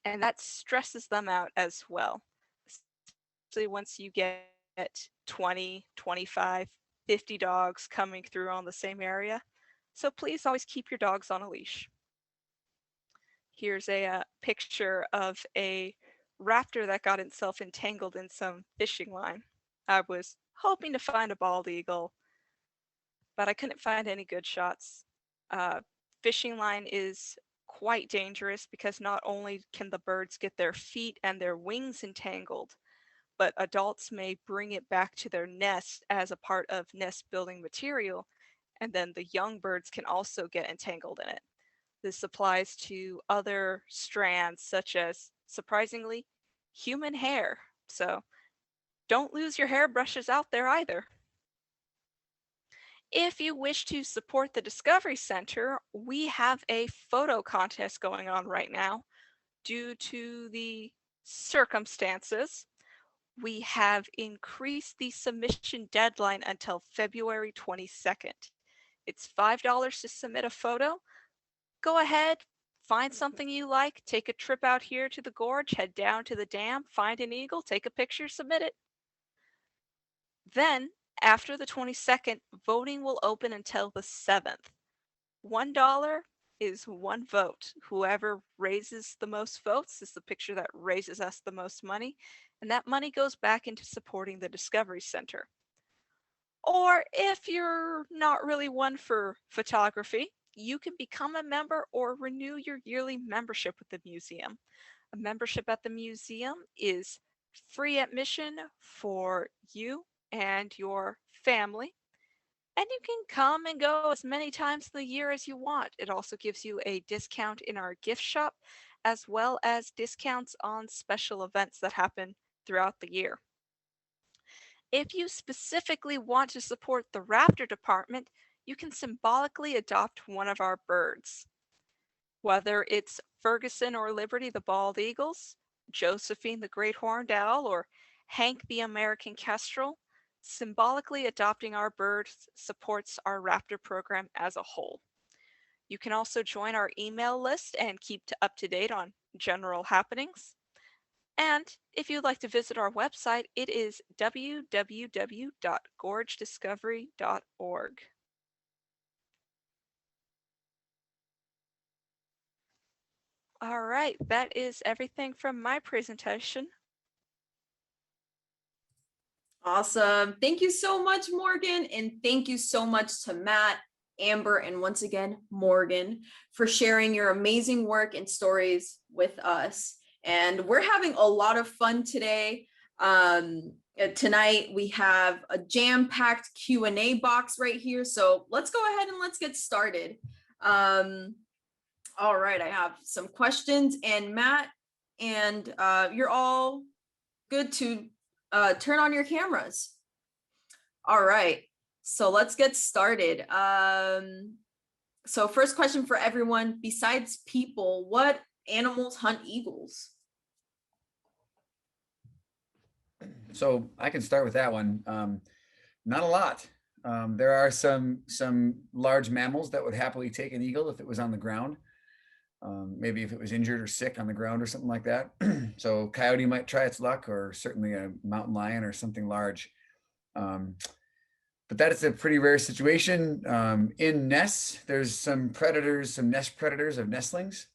And that stresses them out as well. Especially once you get 20, 25, 50 dogs coming through on the same area. So please always keep your dogs on a leash. Here's a picture of a raptor that got itself entangled in some fishing line. I was hoping to find a bald eagle, but I couldn't find any good shots. Fishing line is quite dangerous because not only can the birds get their feet and their wings entangled, but adults may bring it back to their nest as a part of nest building material, and then the young birds can also get entangled in it. This applies to other strands, such as, surprisingly, human hair. So don't lose your hairbrushes out there either. If you wish to support the Discovery Center, we have a photo contest going on right now. Due to the circumstances, we have increased the submission deadline until February 22nd. It's $5 to submit a photo. Go ahead, find something you like, take a trip out here to the gorge, head down to the dam, find an eagle, take a picture, submit it. Then, after the 22nd, voting will open until the 7th. $1 is one vote. Whoever raises the most votes is the picture that raises us the most money, and that money goes back into supporting the Discovery Center. Or if you're not really one for photography, you can become a member or renew your yearly membership with the museum. A membership at the museum is free admission for you and your family. And you can come and go as many times in the year as you want. It also gives you a discount in our gift shop, as well as discounts on special events that happen throughout the year. If you specifically want to support the Raptor department, you can symbolically adopt one of our birds. Whether it's Ferguson or Liberty the bald eagles, Josephine the great horned owl, or Hank the American kestrel, symbolically adopting our birds supports our Raptor program as a whole. You can also join our email list and keep up to date on general happenings. And if you'd like to visit our website, it is www.gorgediscovery.org. All right, that is everything from my presentation. Awesome. Thank you so much, Morgan. And thank you so much to Matt, Amber, and once again, Morgan, for sharing your amazing work and stories with us. And we're having a lot of fun today. Tonight, we have a jam-packed Q&A box right here. So let's go ahead and let's get started. All right, I have some questions. And Matt, and you're all good to turn on your cameras. All right, so let's get started. So first question for everyone, besides people, what animals hunt eagles? So I can start with that one. Not a lot. There are some large mammals that would happily take an eagle if it was on the ground. Maybe if it was injured or sick on the ground or something like that. So coyote might try its luck, or certainly a mountain lion or something large. But that is a pretty rare situation. In nests, there's some predators, some nest predators of nestlings.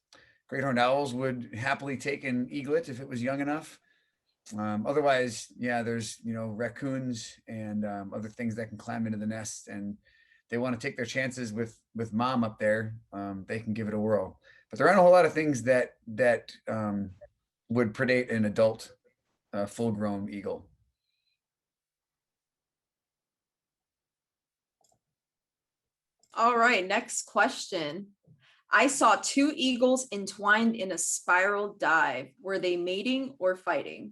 Great horned owls would happily take an eaglet if it was young enough. Otherwise, yeah, there's, raccoons and other things that can climb into the nest, and they want to take their chances with mom up there. They can give it a whirl. But there aren't a whole lot of things that would predate an adult, full-grown eagle. All right, next question. I saw two eagles entwined in a spiral dive. Were they mating or fighting?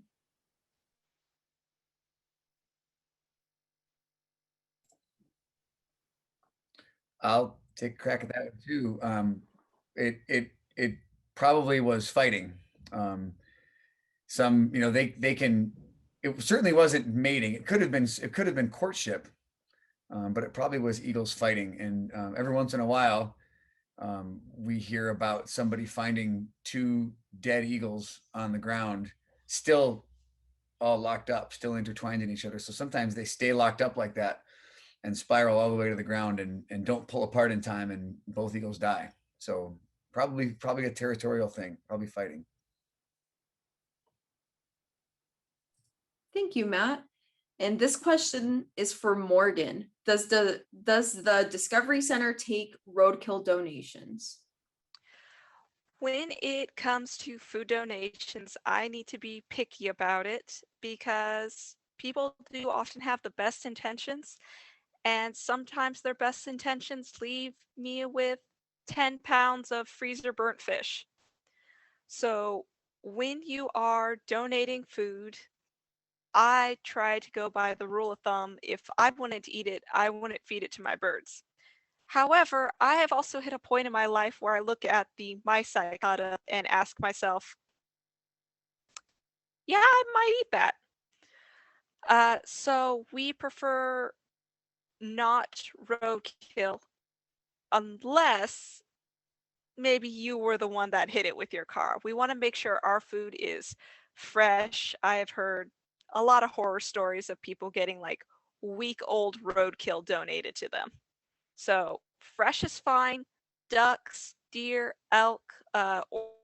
I'll take a crack at that one too. It probably was fighting. Some, they can. It certainly wasn't mating. It could have been courtship, but it probably was eagles fighting. And every once in a while, we hear about somebody finding two dead eagles on the ground, still all locked up, still intertwined in each other. So sometimes they stay locked up like that and spiral all the way to the ground and don't pull apart in time, and both eagles die. So probably a territorial thing, probably fighting. Thank you, Matt. And this question is for Morgan. Does the Discovery Center take roadkill donations? When it comes to food donations, I need to be picky about it because people do often have the best intentions, and sometimes their best intentions leave me with 10 pounds of freezer burnt fish. So when you are donating food, I try to go by the rule of thumb: if I wanted to eat it, I wouldn't feed it to my birds. However, I have also hit a point in my life where I look at the mice I caught up and ask myself, yeah, I might eat that. So we prefer not roadkill unless maybe you were the one that hit it with your car. We want to make sure our food is fresh. I have heard a lot of horror stories of people getting like week-old roadkill donated to them. So fresh is fine. Ducks, deer, elk,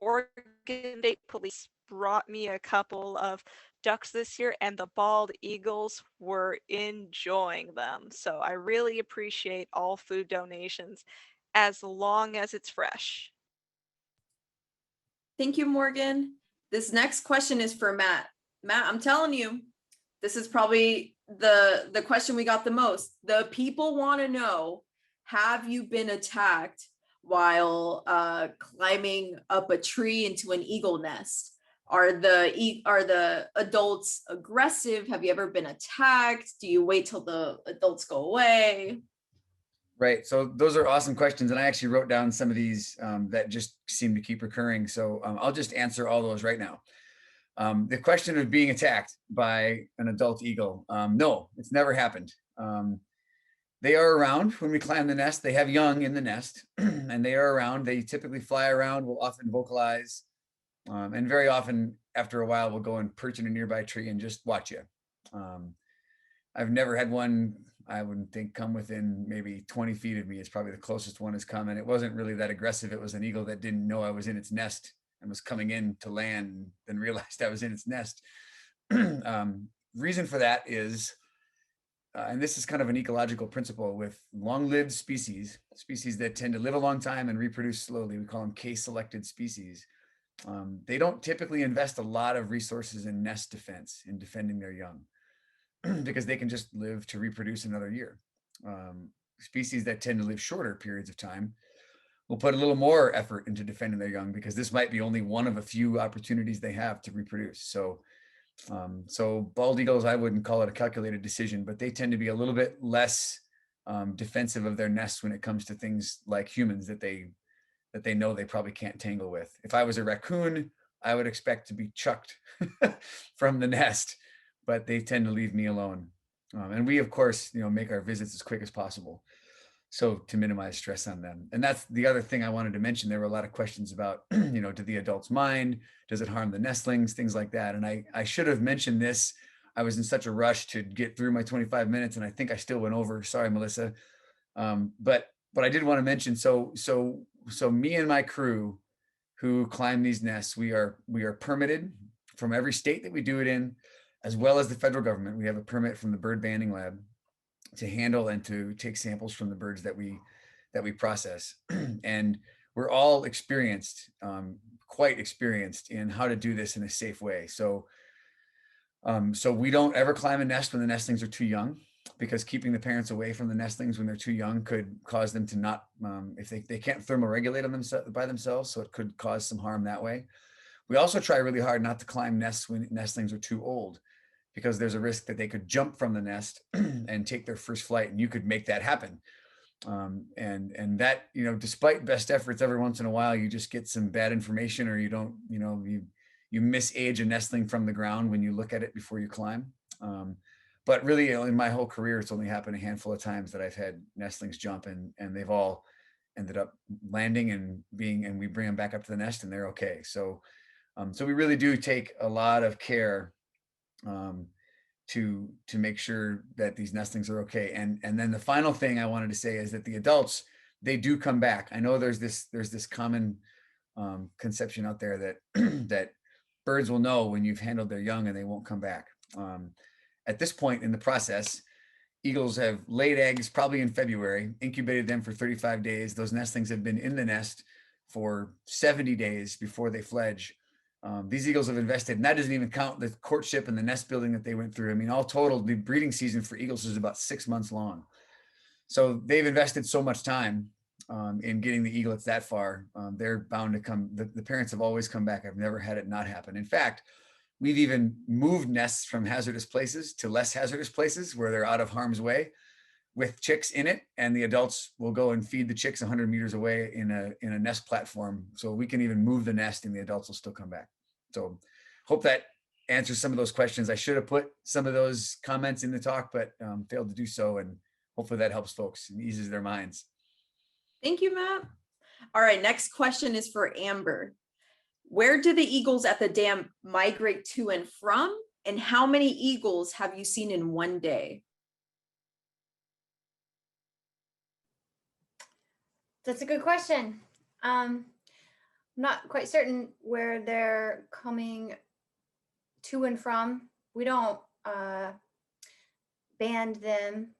Oregon State Police brought me a couple of ducks this year, and the bald eagles were enjoying them. So I really appreciate all food donations as long as it's fresh. Thank you, Morgan. This next question is for Matt. Matt, I'm telling you, this is probably the question we got the most. The people want to know, have you been attacked while climbing up a tree into an eagle nest? Are the adults aggressive? Have you ever been attacked? Do you wait till the adults go away? Right. So those are awesome questions. And I actually wrote down some of these that just seem to keep recurring. So I'll just answer all those right now. The question of being attacked by an adult eagle. No, it's never happened. They are around when we climb the nest. They have young in the nest and they are around. They typically fly around, will often vocalize. And very often after a while, we'll go and perch in a nearby tree and just watch you. I've never had one, I wouldn't think, come within maybe 20 feet of me. It's probably the closest one has come, and it wasn't really that aggressive. It was an eagle that didn't know I was in its nest and was coming in to land, and then realized I was in its nest. Reason for that is, and this is kind of an ecological principle with long-lived species that tend to live a long time and reproduce slowly. We call them case-selected species. They don't typically invest a lot of resources in nest defense, in defending their young, because they can just live to reproduce another year. Species that tend to live shorter periods of time will put a little more effort into defending their young, because this might be only one of a few opportunities they have to reproduce. So So bald eagles, I wouldn't call it a calculated decision, but they tend to be a little bit less defensive of their nests when it comes to things like humans that they know they probably can't tangle with. If I was a raccoon, I would expect to be chucked from the nest, but they tend to leave me alone. And we, of course, make our visits as quick as possible, so to minimize stress on them. And that's the other thing I wanted to mention. There were a lot of questions about, do the adults mind? Does it harm the nestlings? Things like that. And I should have mentioned this. I was in such a rush to get through my 25 minutes, and I think I still went over. Sorry, Melissa. But I did want to mention, so me and my crew who climb these nests, we are permitted from every state that we do it in, as well as the federal government. We have a permit from the bird banding lab to handle and to take samples from the birds that we process. And we're all experienced, quite experienced in how to do this in a safe way. So we don't ever climb a nest when the nestlings are too young, because keeping the parents away from the nestlings when they're too young could cause them to not, if they can't thermoregulate on themselves by themselves, so it could cause some harm that way. We also try really hard not to climb nests when nestlings are too old, because there's a risk that they could jump from the nest and take their first flight, and you could make that happen. And that, despite best efforts, every once in a while, you just get some bad information, or you don't, you misage a nestling from the ground when you look at it before you climb. But really, in my whole career, it's only happened a handful of times that I've had nestlings jump, and they've all ended up landing and we bring them back up to the nest and they're okay. So we really do take a lot of care to make sure that these nestlings are okay. And then the final thing I wanted to say is that the adults, they do come back. I know there's this common conception out there that that birds will know when you've handled their young and they won't come back. At this point in the process, eagles have laid eggs probably in February, incubated them for 35 days. Those nestlings have been in the nest for 70 days before they fledge. These eagles have invested, and that doesn't even count the courtship and the nest building that they went through. I mean, all total, the breeding season for eagles is about 6 months long. So they've invested so much time in getting the eaglets that far. They're bound to come. The parents have always come back. I've never had it not happen. In fact, we've even moved nests from hazardous places to less hazardous places where they're out of harm's way with chicks in it, and the adults will go and feed the chicks 100 meters away in a nest platform. So we can even move the nest and the adults will still come back. So hope that answers some of those questions. I should have put some of those comments in the talk, but failed to do so. And hopefully that helps folks and eases their minds. Thank you, Matt. All right, next question is for Amber. Where do the eagles at the dam migrate to and from? And how many eagles have you seen in one day? That's a good question. I'm not quite certain where they're coming to and from. We don't band them,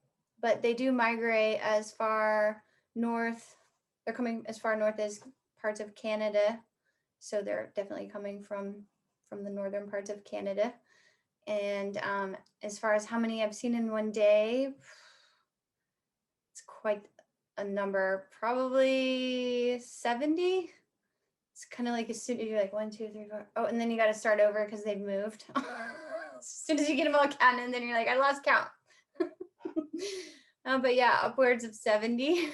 but they do migrate as far north. They're coming as far north as parts of Canada. So they're definitely coming from the northern parts of Canada. And as far as how many I've seen in one day, it's quite a number, probably 70. It's kind of like as soon as you're like 1, 2, 3, 4. Oh, and then you got to start over because they've moved. As soon as you get them all counted, and then you're like, I lost count. But yeah, upwards of 70. Thank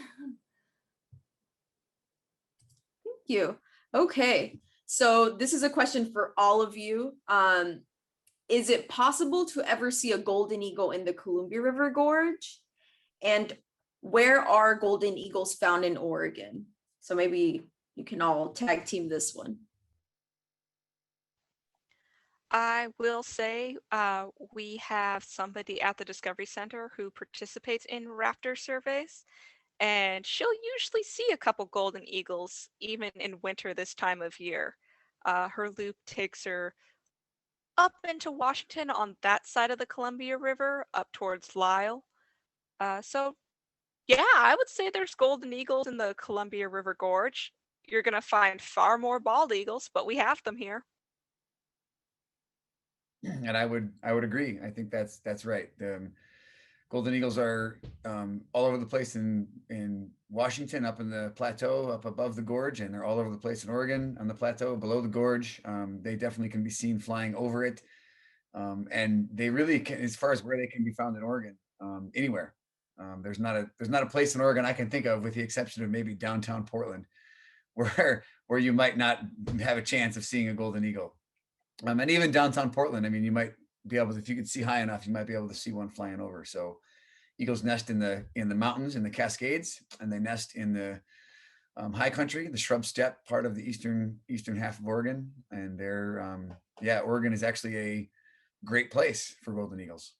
you. Okay, so this is a question for all of you. Is it possible to ever see a golden eagle in the Columbia River Gorge? And where are golden eagles found in Oregon? So maybe you can all tag team this one. I will say we have somebody at the Discovery Center who participates in Raptor surveys, and she'll usually see a couple golden eagles even in winter this time of year. Her loop takes her up into Washington on that side of the Columbia River, up towards Lyle. So yeah, I would say there's golden eagles in the Columbia River Gorge. You're going to find far more bald eagles, but we have them here. And I would agree. I think that's right. The golden eagles are all over the place in Washington, up in the plateau, up above the gorge, and they're all over the place in Oregon on the plateau, below the gorge. They definitely can be seen flying over it. And they really can, as far as where they can be found in Oregon, anywhere. There's not a place in Oregon I can think of, with the exception of maybe downtown Portland, where you might not have a chance of seeing a golden eagle. And even downtown Portland, I mean, you might be able to, if you could see high enough, you might be able to see one flying over. So eagles nest in the mountains, in the Cascades, and they nest in the high country, the shrub steppe part of the eastern half of Oregon. And they're Oregon is actually a great place for golden eagles.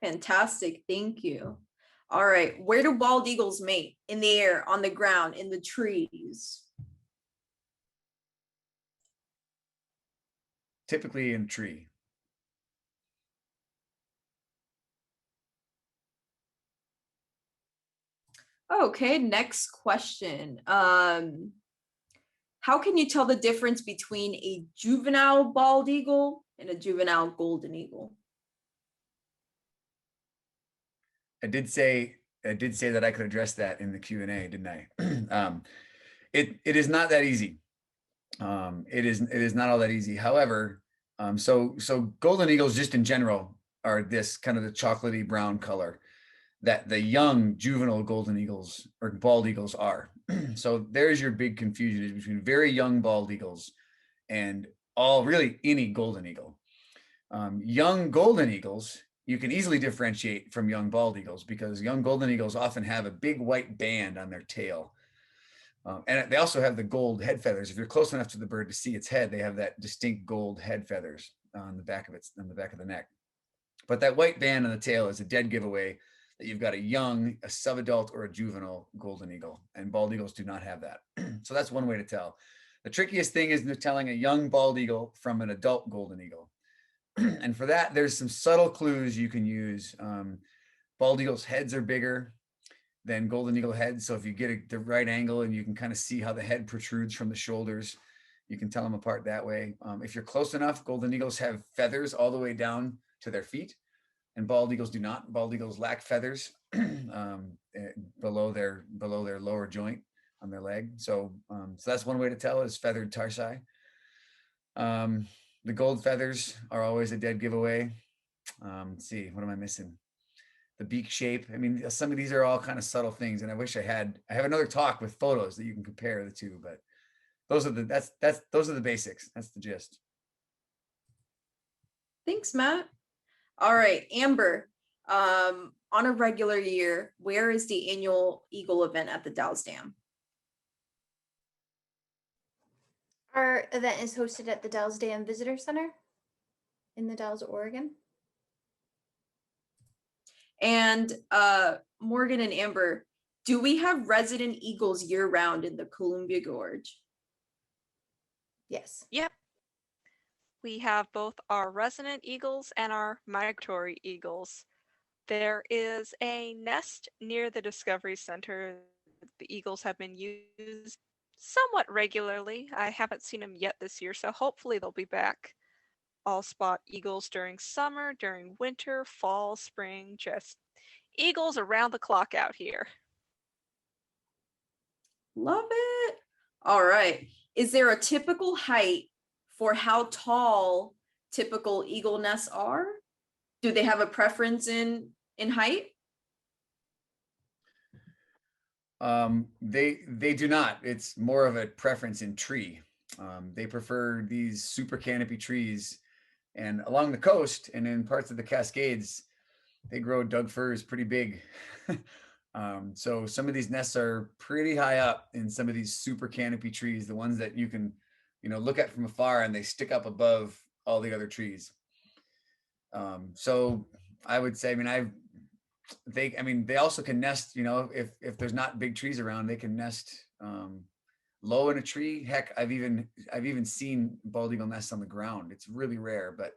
Fantastic. Thank you. All right. Where do bald eagles mate? In the air, on the ground, in the trees? Typically in a tree. Okay, next question. How can you tell the difference between a juvenile bald eagle and a juvenile golden eagle? I did say that I could address that in the Q&A, didn't I? It is not that easy. It is not all that easy. However, so golden eagles just in general are this kind of the chocolatey brown color that the young juvenile golden eagles or bald eagles are. So there's your big confusion, is between very young bald eagles and really any golden eagle. Young golden eagles, you can easily differentiate from young bald eagles, because young golden eagles often have a big white band on their tail. And they also have the gold head feathers. If you're close enough to the bird to see its head, they have that distinct gold head feathers on the back of the neck. But that white band on the tail is a dead giveaway that you've got a subadult or a juvenile golden eagle, and bald eagles do not have that. So that's one way to tell. The trickiest thing is telling a young bald eagle from an adult golden eagle. And for that, there's some subtle clues you can use. Bald eagles' heads are bigger than golden eagle heads. So if you get the right angle and you can kind of see how the head protrudes from the shoulders, you can tell them apart that way. If you're close enough, golden eagles have feathers all the way down to their feet, and bald eagles do not. Bald eagles lack feathers below their lower joint on their leg. So that's one way to tell, is feathered tarsi. The gold feathers are always a dead giveaway. Let's see, what am I missing? The beak shape. I mean, some of these are all kind of subtle things, and I wish I have another talk with photos that you can compare the two, but those are the basics. That's the gist. Thanks, Matt. All right, Amber. On a regular year, where is the annual Eagle event at the Dalles Dam? Our event is hosted at the Dalles Dam Visitor Center in the Dalles, Oregon. And Morgan and Amber, do we have resident eagles year-round in the Columbia Gorge? Yes. Yep. We have both our resident eagles and our migratory eagles. There is a nest near the Discovery Center. The eagles have been used somewhat regularly. I haven't seen them yet this year, so hopefully they'll be back. I'll spot eagles during summer, during winter, fall, spring, just eagles around the clock out here. Love it. All right. Is there a typical height for how tall typical eagle nests are? Do they have a preference in height? They do not. It's more of a preference in tree. They prefer these super canopy trees, and along the coast and in parts of the Cascades, they grow Doug firs pretty big. So some of these nests are pretty high up in some of these super canopy trees, the ones that you can, look at from afar and they stick up above all the other trees. So I would say, they also can nest, if there's not big trees around, they can nest low in a tree. Heck, I've even seen bald eagle nests on the ground. It's really rare, but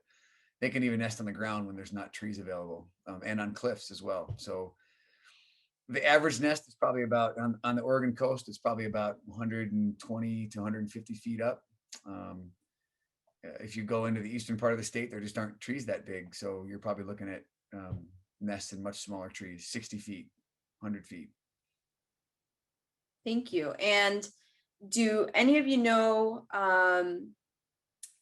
they can even nest on the ground when there's not trees available, and on cliffs as well. So the average nest is probably about on the Oregon coast, it's probably about 120 to 150 feet up. If you go into the eastern part of the state, there just aren't trees that big. So you're probably looking at nests in much smaller trees, 60 feet, 100 feet. Thank you. And do any of you know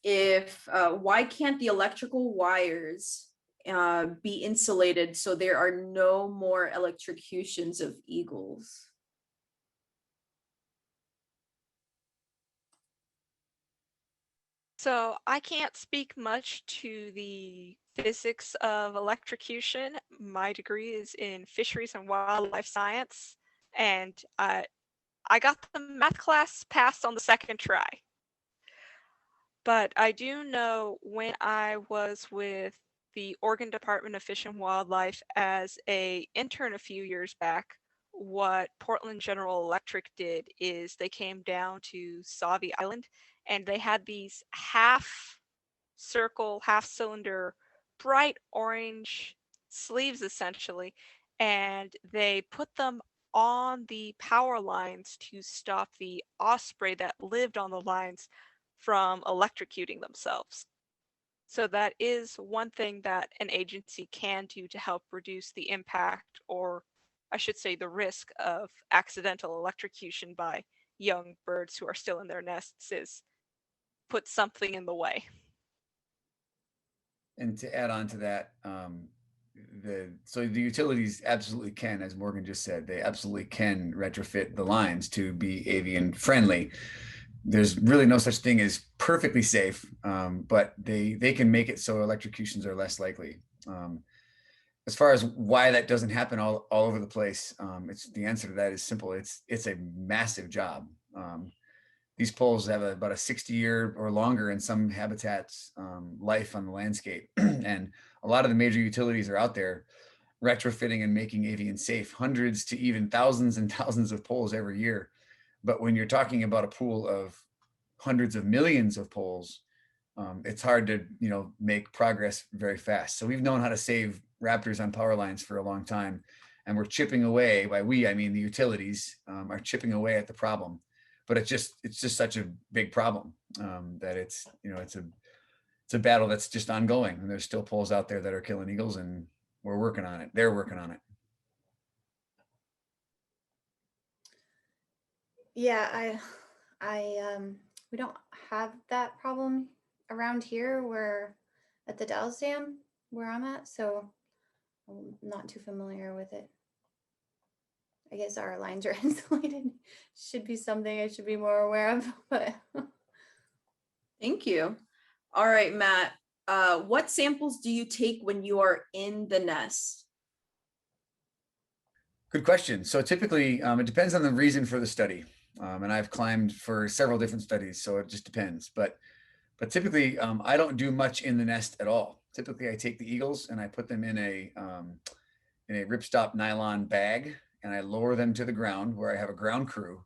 if why can't the electrical wires be insulated so there are no more electrocutions of eagles? So I can't speak much to the physics of electrocution. My degree is in fisheries and wildlife science, and I got the math class passed on the second try. But I do know when I was with the Oregon Department of Fish and Wildlife as a intern a few years back, what Portland General Electric did is they came down to Sauvie Island and they had these half circle, half cylinder, bright orange sleeves essentially, and they put them on the power lines to stop the osprey that lived on the lines from electrocuting themselves. So that is one thing that an agency can do to help reduce the impact, or I should say the risk of accidental electrocution by young birds who are still in their nests, is put something in the way. And to add on to that, so the utilities absolutely can, as Morgan just said, they absolutely can retrofit the lines to be avian friendly. There's really no such thing as perfectly safe, but they can make it so electrocutions are less likely. As far as why that doesn't happen all over the place, it's the answer to that is simple. It's a massive job. These poles have about a 60-year or longer in some habitats life on the landscape. And a lot of the major utilities are out there retrofitting and making avian safe, hundreds to even thousands and thousands of poles every year. But when you're talking about a pool of hundreds of millions of poles, it's hard to make progress very fast. So we've known how to save raptors on power lines for a long time, and we're chipping away. By we, I mean the utilities are chipping away at the problem. But it's just such a big problem that it's a battle that's just ongoing, and there's still poles out there that are killing eagles, and we're working on it. They're working on it. Yeah, we don't have that problem around here. We're at the Dalles Dam where I'm at, so I'm not too familiar with it. I guess our lines are insulated. Should be something I should be more aware of, but. Thank you. All right, Matt, what samples do you take when you are in the nest? Good question. So typically, it depends on the reason for the study. And I've climbed for several different studies, so it just depends. But typically, I don't do much in the nest at all. Typically, I take the eagles and I put them in a ripstop nylon bag, and I lower them to the ground where I have a ground crew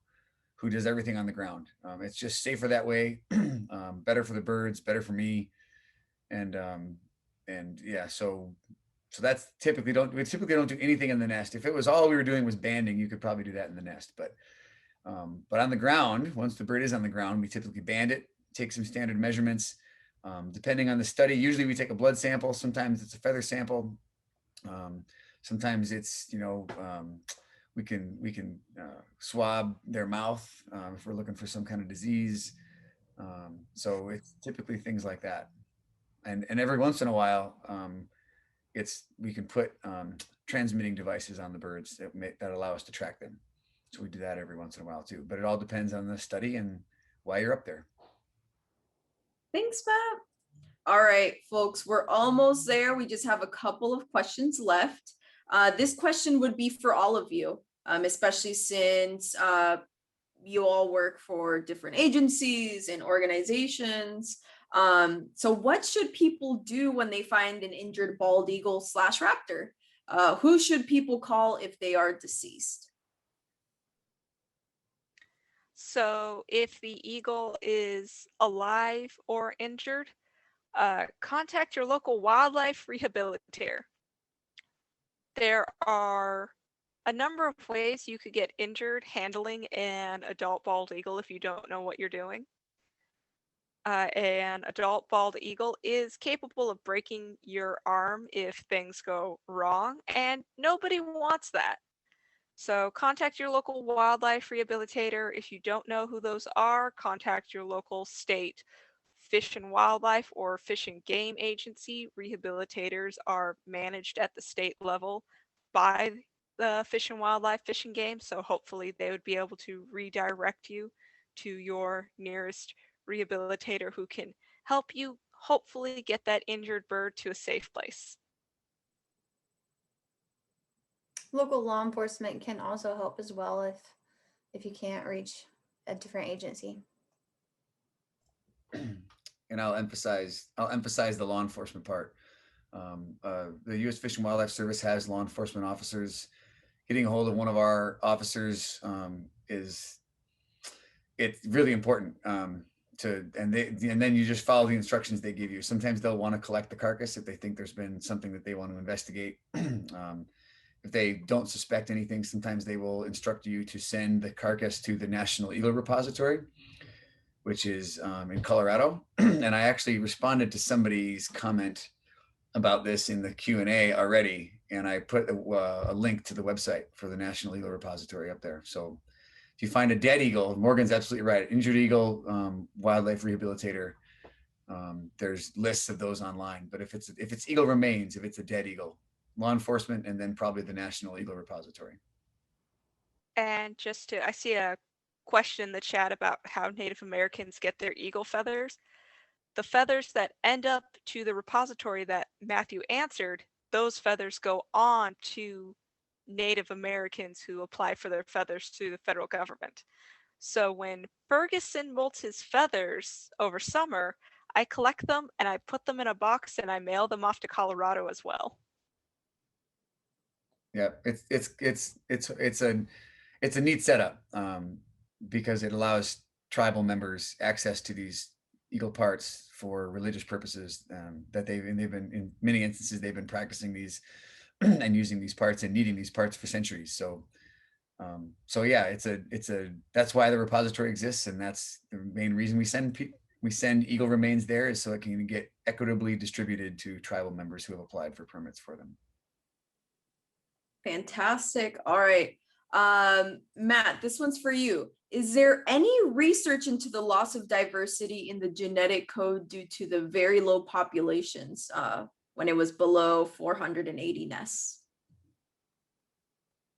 who does everything on the ground. It's just safer that way, better for the birds, better for me, and yeah. So that's typically we typically don't do anything in the nest. If it was all we were doing was banding, you could probably do that in the nest. But on the ground, once the bird is on the ground, we typically band it, take some standard measurements. Depending on the study, usually we take a blood sample. Sometimes it's a feather sample. Sometimes it's we can swab their mouth if we're looking for some kind of disease. So it's typically things like that. And every once in a while, we can put transmitting devices on the birds that allow us to track them. So we do that every once in a while too. But it all depends on the study and why you're up there. Thanks, Matt. All right, folks, we're almost there. We just have a couple of questions left. This question would be for all of you, especially since you all work for different agencies and organizations. So what should people do when they find an injured bald eagle / raptor? Who should people call if they are deceased? So if the eagle is alive or injured, contact your local wildlife rehabilitator. There are a number of ways you could get injured handling an adult bald eagle if you don't know what you're doing. An adult bald eagle is capable of breaking your arm if things go wrong, and nobody wants that. So contact your local wildlife rehabilitator. If you don't know who those are, contact your local state Fish and Wildlife or Fish and Game Agency, rehabilitators are managed at the state level by the Fish and Wildlife, Fish and Game. So hopefully they would be able to redirect you to your nearest rehabilitator who can help you hopefully get that injured bird to a safe place. Local law enforcement can also help as well if you can't reach a different agency. And I'll emphasize the law enforcement part. The U.S. Fish and Wildlife Service has law enforcement officers. Getting a hold of one of our officers it's really important. And then you just follow the instructions they give you. Sometimes they'll want to collect the carcass if they think there's been something that they want to investigate. If they don't suspect anything, sometimes they will instruct you to send the carcass to the National Eagle Repository, which is in Colorado. And I actually responded to somebody's comment about this in the Q&A already. And I put a link to the website for the National Eagle Repository up there. So if you find a dead eagle, Morgan's absolutely right. Injured eagle, wildlife rehabilitator, there's lists of those online. But if it's eagle remains, if it's a dead eagle, law enforcement, and then probably the National Eagle Repository. And I see a question in the chat about how Native Americans get their eagle feathers. The feathers that end up to the repository that Matthew answered, those feathers go on to Native Americans who apply for their feathers to the federal government. So when Ferguson molts his feathers over summer, I collect them and I put them in a box and I mail them off to Colorado as well. Yeah, it's a neat setup because it allows tribal members access to these eagle parts for religious purposes that they've been, in many instances, they've been practicing these and using these parts and needing these parts for centuries. So yeah, that's why the repository exists, and that's the main reason we send eagle remains there, is so it can get equitably distributed to tribal members who have applied for permits for them. Fantastic. All right. Matt, this one's for you. Is there any research into the loss of diversity in the genetic code due to the very low populations when it was below 480 nests?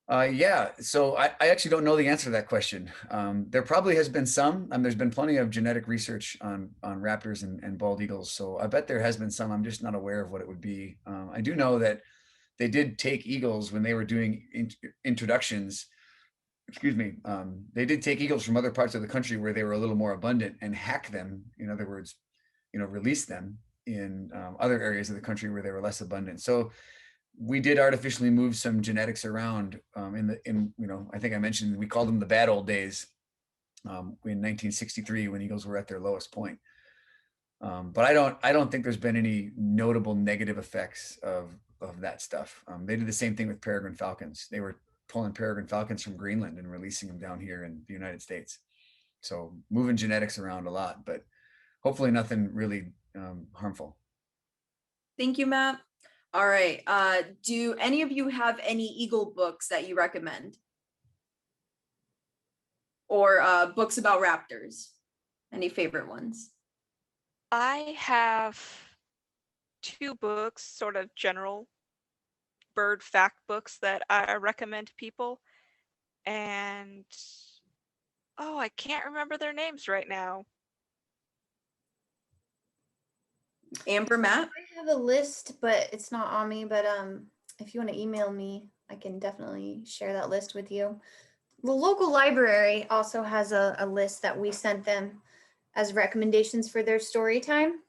Yeah, so I actually don't know the answer to that question. There probably has been some. There's been plenty of genetic research on raptors and bald eagles, so I bet there has been some. I'm just not aware of what it would be. I do know that they did take eagles when they were doing introductions. Excuse me. They did take eagles from other parts of the country where they were a little more abundant and hack them. In other words, release them in other areas of the country where they were less abundant. So we did artificially move some genetics around I think I mentioned we called them the bad old days in 1963 when eagles were at their lowest point. But I don't think there's been any notable negative effects of that stuff. They did the same thing with peregrine falcons. They were pulling peregrine falcons from Greenland and releasing them down here in the United States. So moving genetics around a lot, but hopefully nothing really harmful. Thank you, Matt. All right. Do any of you have any eagle books that you recommend? Or books about raptors? Any favorite ones? I have 2 books, sort of general bird fact books that I recommend to people. And I can't remember their names right now. Amber, Matt? I have a list, but it's not on me. But if you want to email me, I can definitely share that list with you. The local library also has a list that we sent them as recommendations for their story time.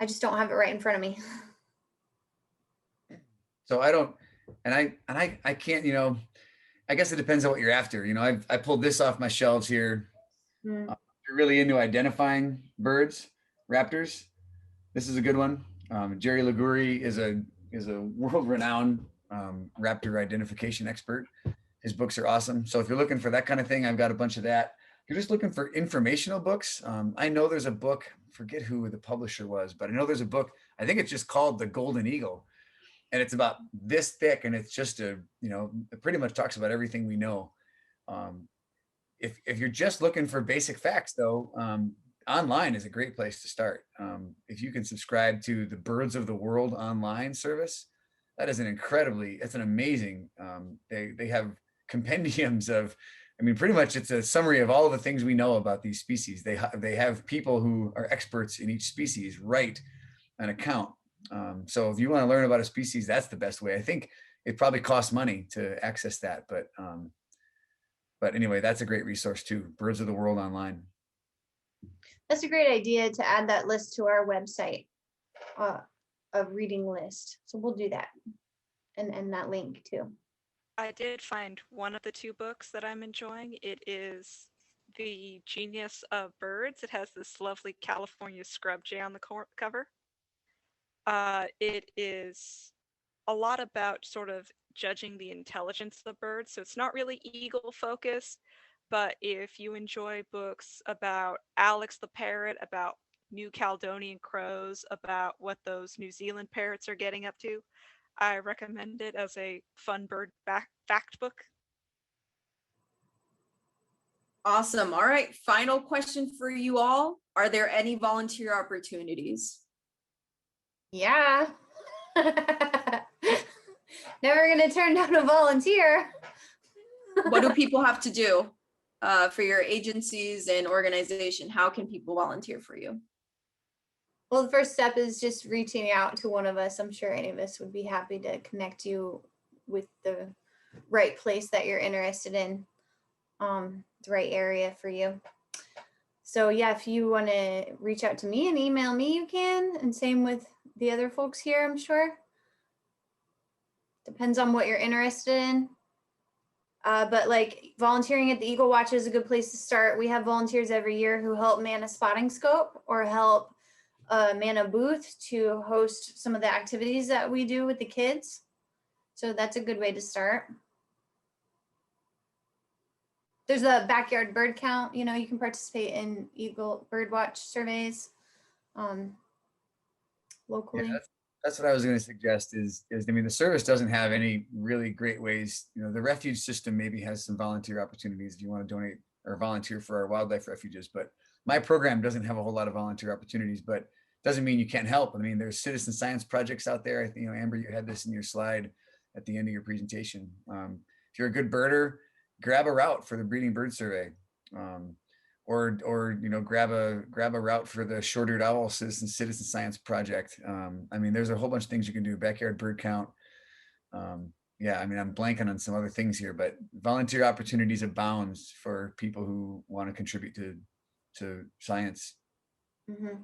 I just don't have it right in front of me. So I don't, and I can't, I guess it depends on what you're after. I pulled this off my shelves here. If you're really into identifying birds, raptors, this is a good one. Jerry Liguri is a world-renowned raptor identification expert. His books are awesome. So if you're looking for that kind of thing, I've got a bunch of that. If you're just looking for informational books, I know there's a book, forget who the publisher was, but I know there's a book, I think it's just called The Golden Eagle. And it's about this thick, and it's just it pretty much talks about everything we know. If you're just looking for basic facts, though, online is a great place to start. If you can subscribe to the Birds of the World online service, that is it's an amazing, they have compendiums of, I mean, pretty much it's a summary of all of the things we know about these species. They have people who are experts in each species write an account. So if you want to learn about a species, that's the best way. I think it probably costs money to access that, but anyway, that's a great resource too. Birds of the World online. That's a great idea to add that list to our website, a reading list. So we'll do that, and that link too. I did find one of the two books that I'm enjoying. It is The Genius of Birds. It has this lovely California scrub jay on the cover. It is a lot about sort of judging the intelligence of birds. So it's not really eagle focused, but if you enjoy books about Alex the parrot, about New Caledonian crows, about what those New Zealand parrots are getting up to, I recommend it as a fun bird fact book. Awesome. All right. Final question for you all. Are there any volunteer opportunities? Yeah. Never gonna turn down a volunteer. What do people have to do for your agencies and organization? How can people volunteer for you? Well, the first step is just reaching out to one of us. I'm sure any of us would be happy to connect you with the right place that you're interested in, the right area for you. So yeah, if you want to reach out to me and email me, you can, and same with the other folks here, I'm sure. Depends on what you're interested in. But like volunteering at the Eagle Watch is a good place to start. We have volunteers every year who help man a spotting scope or help man a booth to host some of the activities that we do with the kids. So that's a good way to start. There's a backyard bird count. You know, you can participate in Eagle bird watch surveys locally. Yeah, that's what I was going to suggest is I mean, the service doesn't have any really great ways. You know, the refuge system maybe has some volunteer opportunities if you want to donate or volunteer for our wildlife refuges, but my program doesn't have a whole lot of volunteer opportunities, but doesn't mean you can't help. I mean, there's citizen science projects out there. I think, you know, Amber, you had this in your slide at the end of your presentation. If you're a good birder, grab a route for the breeding bird survey, or you know, grab a route for the short-eared owl citizen science project. I mean, there's a whole bunch of things you can do. Backyard bird count. Yeah, I mean, I'm blanking on some other things here, but volunteer opportunities abound for people who want to contribute to science. Mm-hmm.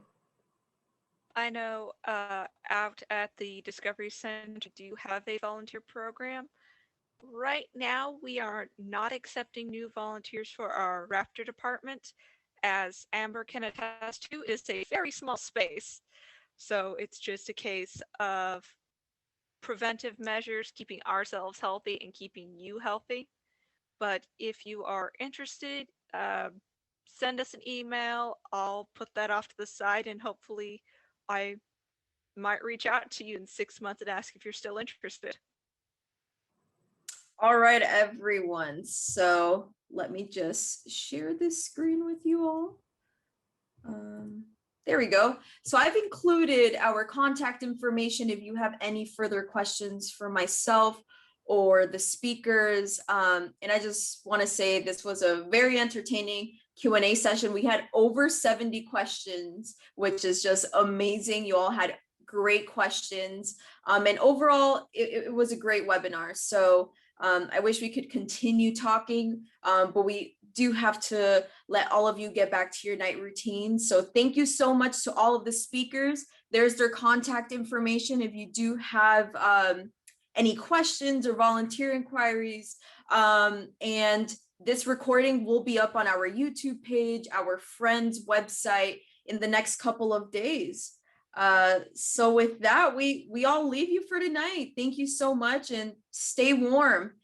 I know out at the Discovery Center do have a volunteer program. Right now, we are not accepting new volunteers for our Raptor department. As Amber can attest to, it's a very small space. So it's just a case of preventive measures, keeping ourselves healthy and keeping you healthy. But if you are interested, send us an email. I'll put that off to the side and hopefully I might reach out to you in 6 months and ask if you're still interested. All right, everyone. So let me just share this screen with you all. There we go. So I've included our contact information if you have any further questions for myself or the speakers. And I just want to say this was a very entertaining Q&A session. We had over 70 questions, which is just amazing. You all had great questions. And overall, it was a great webinar. So I wish we could continue talking, but we do have to let all of you get back to your night routine. So thank you so much to all of the speakers. There's their contact information if you do have any questions or volunteer inquiries. And this recording will be up on our YouTube page, our Friends website in the next couple of days. So with that, we all leave you for tonight. Thank you so much and stay warm.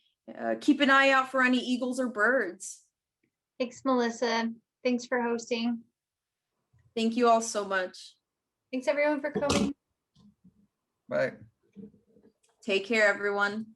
Keep an eye out for any eagles or birds. Thanks, Melissa. Thanks for hosting. Thank you all so much. Thanks everyone for coming. Bye. Take care, everyone.